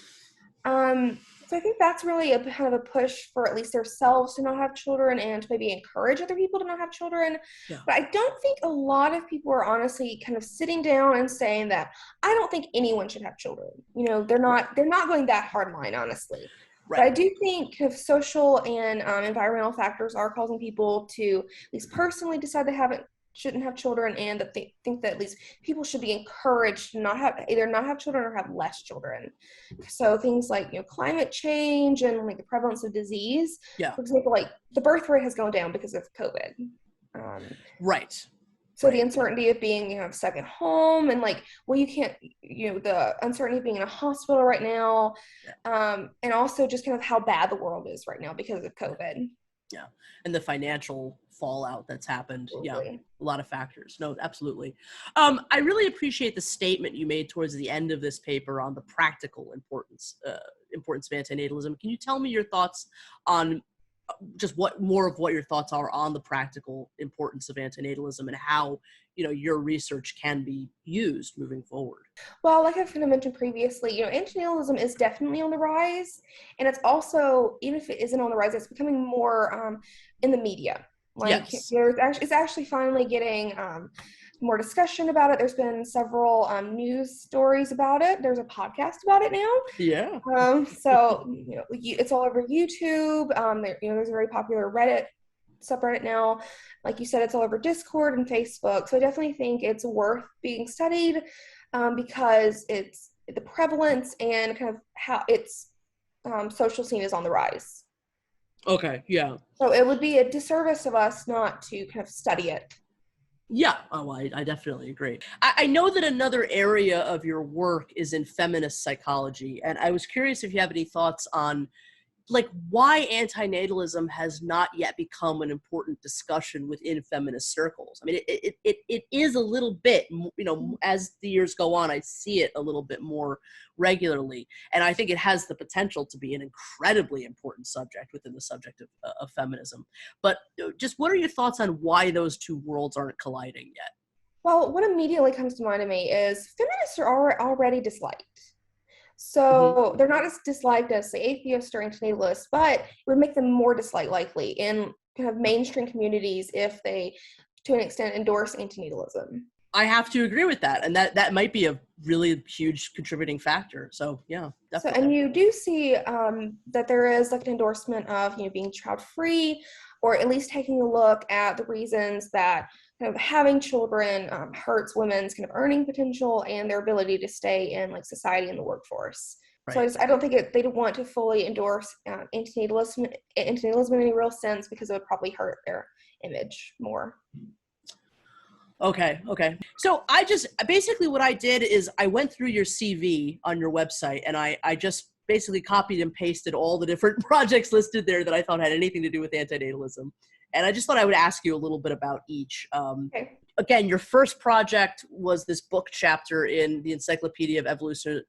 So I think that's really a kind of a push for at least themselves to not have children and to maybe encourage other people to not have children. But I don't think a lot of people are honestly kind of sitting down and saying that I don't think anyone should have children. They're not going that hard line, honestly. But I do think kind of social and environmental factors are causing people to at least personally decide they shouldn't have children, and that they think that at least people should be encouraged to not have children or have less children. So things like climate change and like the prevalence of disease. For example, like the birth rate has gone down because of COVID. So the uncertainty of being stuck at home, and you can't, the uncertainty of being in a hospital right now, and also just kind of how bad the world is right now because of COVID. And the financial fallout that's happened. A lot of factors. No, absolutely. I really appreciate the statement you made towards the end of this paper on the practical importance of antinatalism. Can you tell me your thoughts on just what your thoughts are on the practical importance of antinatalism and how your research can be used moving forward? Well, like I've kind of mentioned previously, antinatalism is definitely on the rise, and it's also, even if it isn't on the rise, it's becoming more in the media. It's actually finally getting more discussion about it. There's been several news stories about it. There's a podcast about it now. So it's all over YouTube. There's a very popular Reddit subreddit now. Like you said, it's all over Discord and Facebook. So I definitely think it's worth being studied because it's the prevalence and kind of how its social scene is on the rise. So it would be a disservice of us not to kind of study it. I definitely agree. I know that another area of your work is in feminist psychology, and I was curious if you have any thoughts on like why antinatalism has not yet become an important discussion within feminist circles. I mean, it is a little bit, as the years go on, I see it a little bit more regularly. And I think it has the potential to be an incredibly important subject within the subject of feminism. But just what are your thoughts on why those two worlds aren't colliding yet? Well, what immediately comes to mind to me is feminists are already disliked. Mm-hmm. So they're not as disliked as, say, atheists or antinatalists, but it would make them more disliked likely in kind of mainstream communities if they, to an extent, endorse antinatalism. I have to agree with that. And that might be a really huge contributing factor. So yeah, So, definitely. and you do see that there is like an endorsement of, being child-free, or at least taking a look at the reasons that kind of having children hurts women's kind of earning potential and their ability to stay in like society and the workforce. So Right. I don't think they don't want to fully endorse antinatalism in any real sense, because it would probably hurt their image more. Okay. So basically what I did is I went through your CV on your website, and I just basically copied and pasted all the different projects listed there that I thought had anything to do with antinatalism. And I just thought I would ask you a little bit about each. Okay. Again, your first project was this book chapter in the Encyclopedia of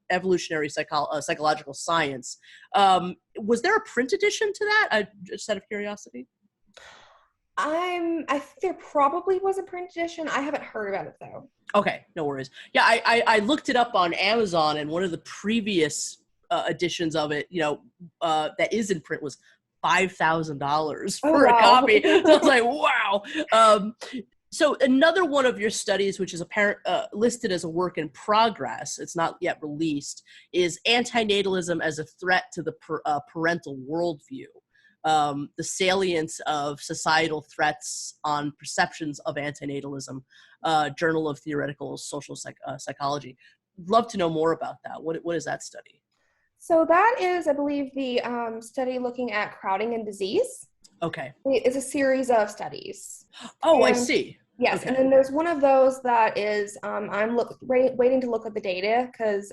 Evolutionary Psychological Science. Was there a print edition to that? Just out of curiosity. I think there probably was a print edition. I haven't heard about it though. Okay, no worries. Yeah, I looked it up on Amazon, and one of the previous editions of it, that is in print was $5,000 Oh, for a wow. copy. So I was like, wow. So another one of your studies, which is listed as a work in progress, it's not yet released, is Anti-Natalism as a Threat to the Parental Worldview. The salience of societal threats on perceptions of antinatalism, Journal of Theoretical Social Psychology. Love to know more about that. What is that study? So that is, I believe, the study looking at crowding and disease. Okay. It's a series of studies. Oh, I And see. yes, Okay. and then there's one of those that is I'm waiting to look at the data, because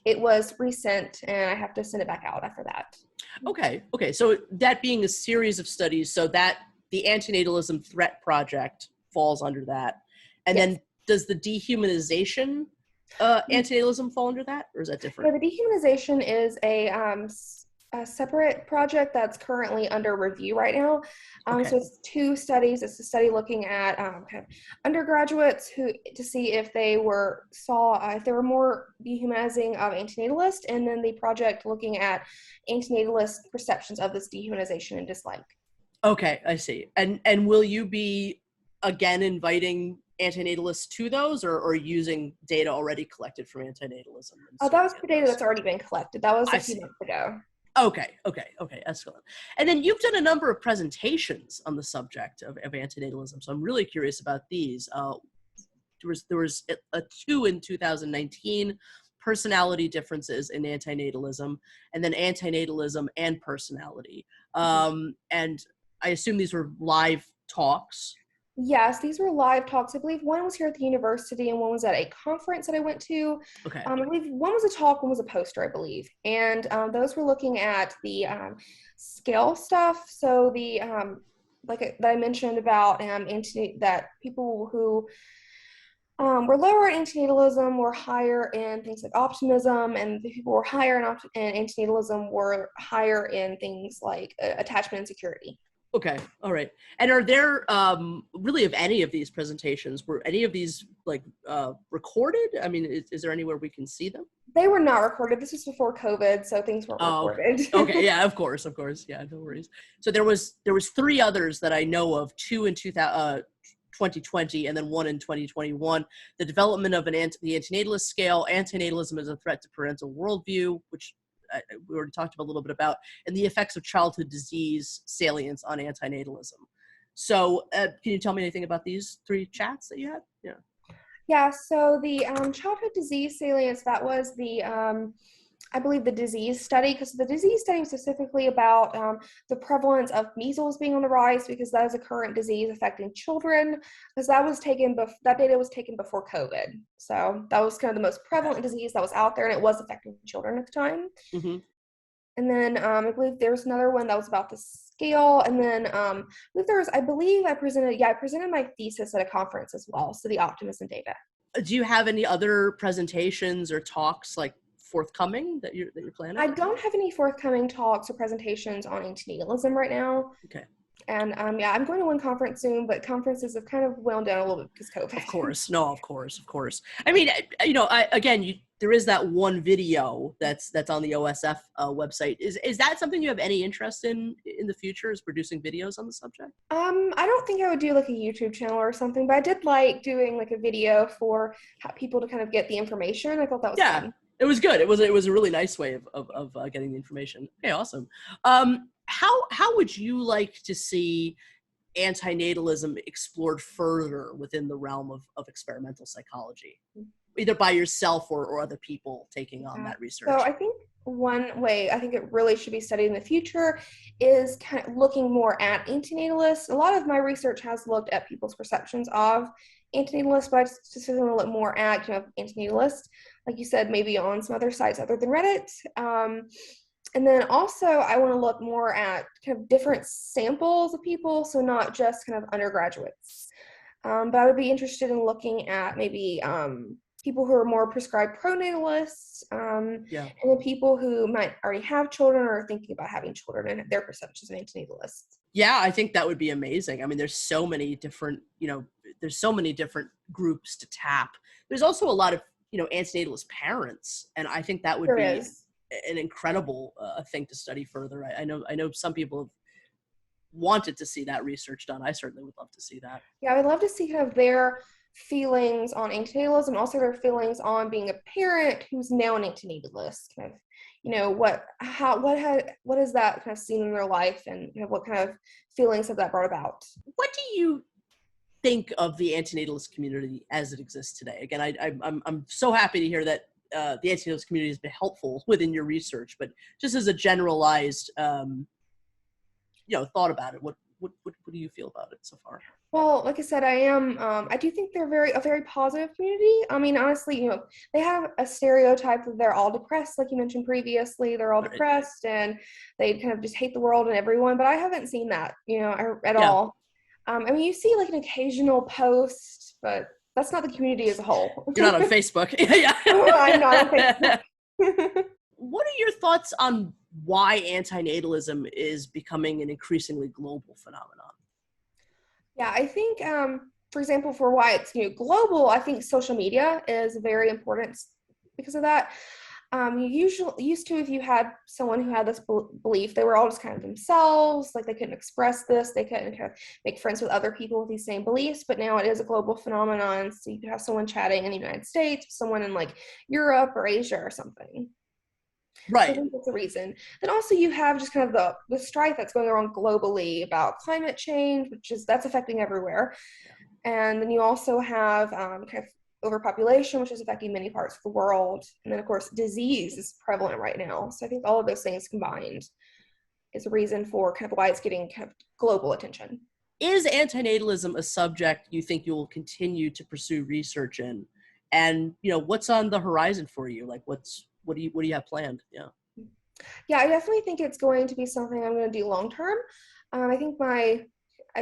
it was recent and I have to send it back out after that. Okay. So that being a series of studies, so that the Antinatalism Threat Project falls under that. And Yes. then does the dehumanization antinatalism fall under that, or is that different? So the dehumanization is a separate project that's currently under review right now. Okay. So it's two studies. It's a study looking at kind of undergraduates to see if they were more dehumanizing of antinatalists, and then the project looking at antinatalist perceptions of this dehumanization and dislike. Okay, I see. And will you be again inviting antinatalists to those, or using data already collected from antinatalism? That was the data that's already been collected. That was a few months ago. Okay, excellent. And then you've done a number of presentations on the subject of antinatalism, so I'm really curious about these. There was a 2 in 2019, personality differences in antinatalism, and then antinatalism and personality. And I assume these were live talks. Yes, these were live talks. I believe one was here at the university and one was at a conference that I went to. Okay. I believe one was a talk, one was a poster, I believe. And those were looking at the scale stuff. So the, that I mentioned about that people who were lower in antinatalism were higher in things like optimism, and the people who were higher in antinatalism were higher in things like attachment and security. Okay, all right. And are there really, of any of these presentations, were any of these recorded? I mean, is there anywhere we can see them? They were not recorded. This was before COVID, so things weren't recorded. Okay, yeah, of course. Yeah, no worries. So there was 3 others that I know of, 2 in 2020 and then 1 in 2021. The development of the antinatalist scale, antinatalism as a threat to parental worldview, which we already talked about a little bit about, and the effects of childhood disease salience on antinatalism. So can you tell me anything about these 3 chats that you had? Yeah. Yeah, so the childhood disease salience, that was the, I believe, the disease study, because the disease study was specifically about the prevalence of measles being on the rise, because that is a current disease affecting children, because that data was taken before COVID. So that was kind of the most prevalent disease that was out there, and it was affecting children at the time. Mm-hmm. And then I believe there was another one that was about the scale. And then I believe I presented my thesis at a conference as well. So the optimism data. Do you have any other presentations or talks like forthcoming that you're planning? I don't have any forthcoming talks or presentations on antinatalism right now. Okay. And I'm going to one conference soon, but conferences have kind of wound down a little bit because COVID. Of course. No, of course. I mean, there is that one video that's on the OSF website. Is that something you have any interest in the future, is producing videos on the subject? I don't think I would do like a YouTube channel or something, but I did like doing like a video for people to kind of get the information. I thought that was fun. It was good. It was a really nice way of getting the information. Okay, awesome. How would you like to see antinatalism explored further within the realm of experimental psychology, either by yourself or other people taking on that research? So I think one way I think it really should be studied in the future is kind of looking more at antinatalists. A lot of my research has looked at people's perceptions of antinatalists, but I just want to look more at antinatalists, like you said, maybe on some other sites other than Reddit. And then also I want to look more at kind of different samples of people, so not just kind of undergraduates. But I would be interested in looking at maybe people who are more prescribed pronatalists, and then people who might already have children or are thinking about having children and their perceptions of antinatalists. Yeah, I think that would be amazing. I mean, there's so many different groups to tap. There's also a lot of, antinatalist parents, and I think that would be an incredible thing to study further. I know some people have wanted to see that research done. I certainly would love to see that. Yeah, I would love to see kind of their feelings on antinatalism, also their feelings on being a parent who's now an antinatalist. Kind of, what has that kind of seen in their life, and what kind of feelings have that brought about? What do you think of the antinatalist community as it exists today? Again, I'm so happy to hear that the antinatalist community has been helpful within your research, but just as a generalized, thought about it, what do you feel about it so far? Well, like I said, I do think they're a very positive community. I mean, honestly, they have a stereotype that they're all depressed, like you mentioned previously. They're all depressed and they kind of just hate the world and everyone, but I haven't seen that, at all. I mean, you see like an occasional post, but that's not the community as a whole. You're not on Facebook. Yeah. I'm not on Facebook. What are your thoughts on why antinatalism is becoming an increasingly global phenomenon? Yeah, I think, for example, for why it's global, I think social media is very important because of that. Used to, if you had someone who had this belief, they were all just kind of themselves, like they couldn't express this, they couldn't kind of make friends with other people with these same beliefs, but now it is a global phenomenon, so you could have someone chatting in the United States, someone in like Europe or Asia or something. Right. So I think that's the reason. Then also you have just kind of the strife that's going on globally about climate change, that's affecting everywhere. And then you also have kind of overpopulation, which is affecting many parts of the world. And then, of course, disease is prevalent right now. So I think all of those things combined is a reason for kind of why it's getting kind of global attention. Is antinatalism a subject you think you will continue to pursue research in? And, what's on the horizon for you? Like, what do you have planned? Yeah, I definitely think it's going to be something I'm going to do long term. I think I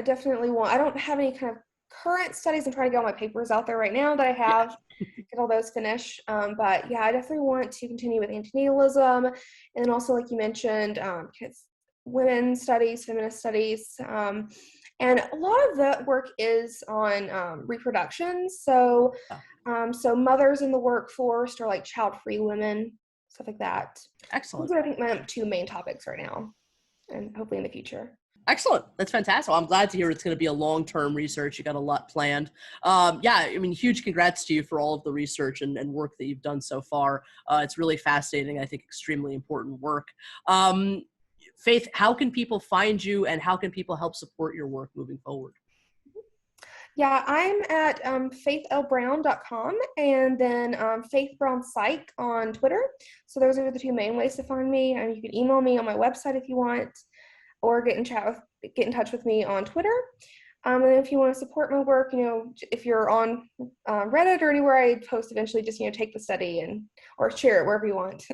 don't have any kind of current studies. I'm trying to get all my papers out there right now that I have, get all those finished. But yeah, I definitely want to continue with antinatalism. And then also, like you mentioned, women's studies, feminist studies. And a lot of the work is on reproduction. So mothers in the workforce or like child-free women, stuff like that. Excellent. Those are, I think, my two main topics right now, and hopefully in the future. Excellent. That's fantastic. Well, I'm glad to hear it's going to be a long-term research. You got a lot planned. Huge congrats to you for all of the research and work that you've done so far. It's really fascinating. I think extremely important work. Faith, how can people find you and how can people help support your work moving forward? Yeah, I'm at faithlbrown.com and then Faith Brown Psych on Twitter. So those are the two main ways to find me. And you can email me on my website if you want, or get in touch with me on Twitter. And then if you want to support my work, if you're on Reddit or anywhere I post eventually, just take the study or share it wherever you want.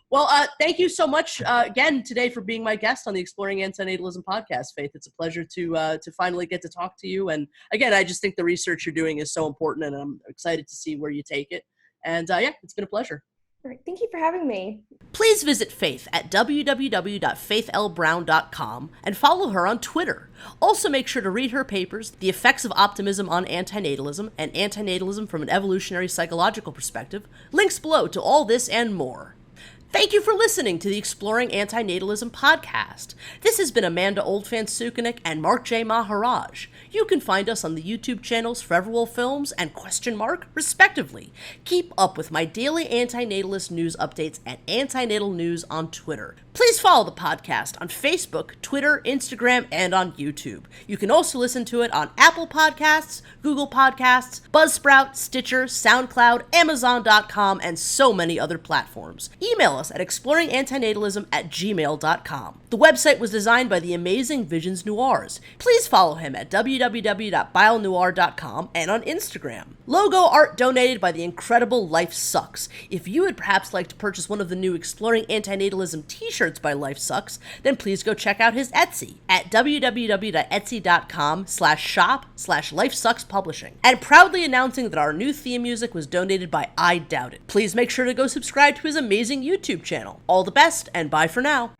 Well, thank you so much again today for being my guest on the Exploring Antinatalism Podcast, Faith. It's a pleasure to finally get to talk to you. And again, I just think the research you're doing is so important, and I'm excited to see where you take it. And yeah, it's been a pleasure. All right, thank you for having me. Please visit Faith at www.faithlbrown.com and follow her on Twitter. Also make sure to read her papers, The Effects of Optimism on Anti-Natalism and Anti-Natalism from an Evolutionary Psychological Perspective. Links below to all this and more. Thank you for listening to the Exploring Antinatalism Podcast. This has been Amanda Oldphan Sukenick and Mark J. Maharaj. You can find us on the YouTube channels Foreverwell Films and Question Mark, respectively. Keep up with my daily antinatalist news updates at Antinatal News on Twitter. Please follow the podcast on Facebook, Twitter, Instagram, and on YouTube. You can also listen to it on Apple Podcasts, Google Podcasts, Buzzsprout, Stitcher, SoundCloud, Amazon.com, and so many other platforms. Email us at exploringantinatalism@gmail.com. The website was designed by the amazing Visions Noirs. Please follow him at www.bilenoir.com and on Instagram. Logo art donated by the incredible LifeSucks. If you would perhaps like to purchase one of the new Exploring Antinatalism t-shirts by LifeSucks, then please go check out his Etsy at www.etsy.com/shop/LifeSucksPublishing. And proudly announcing that our new theme music was donated by I Doubt It. Please make sure to go subscribe to his amazing YouTube channel. All the best, and bye for now.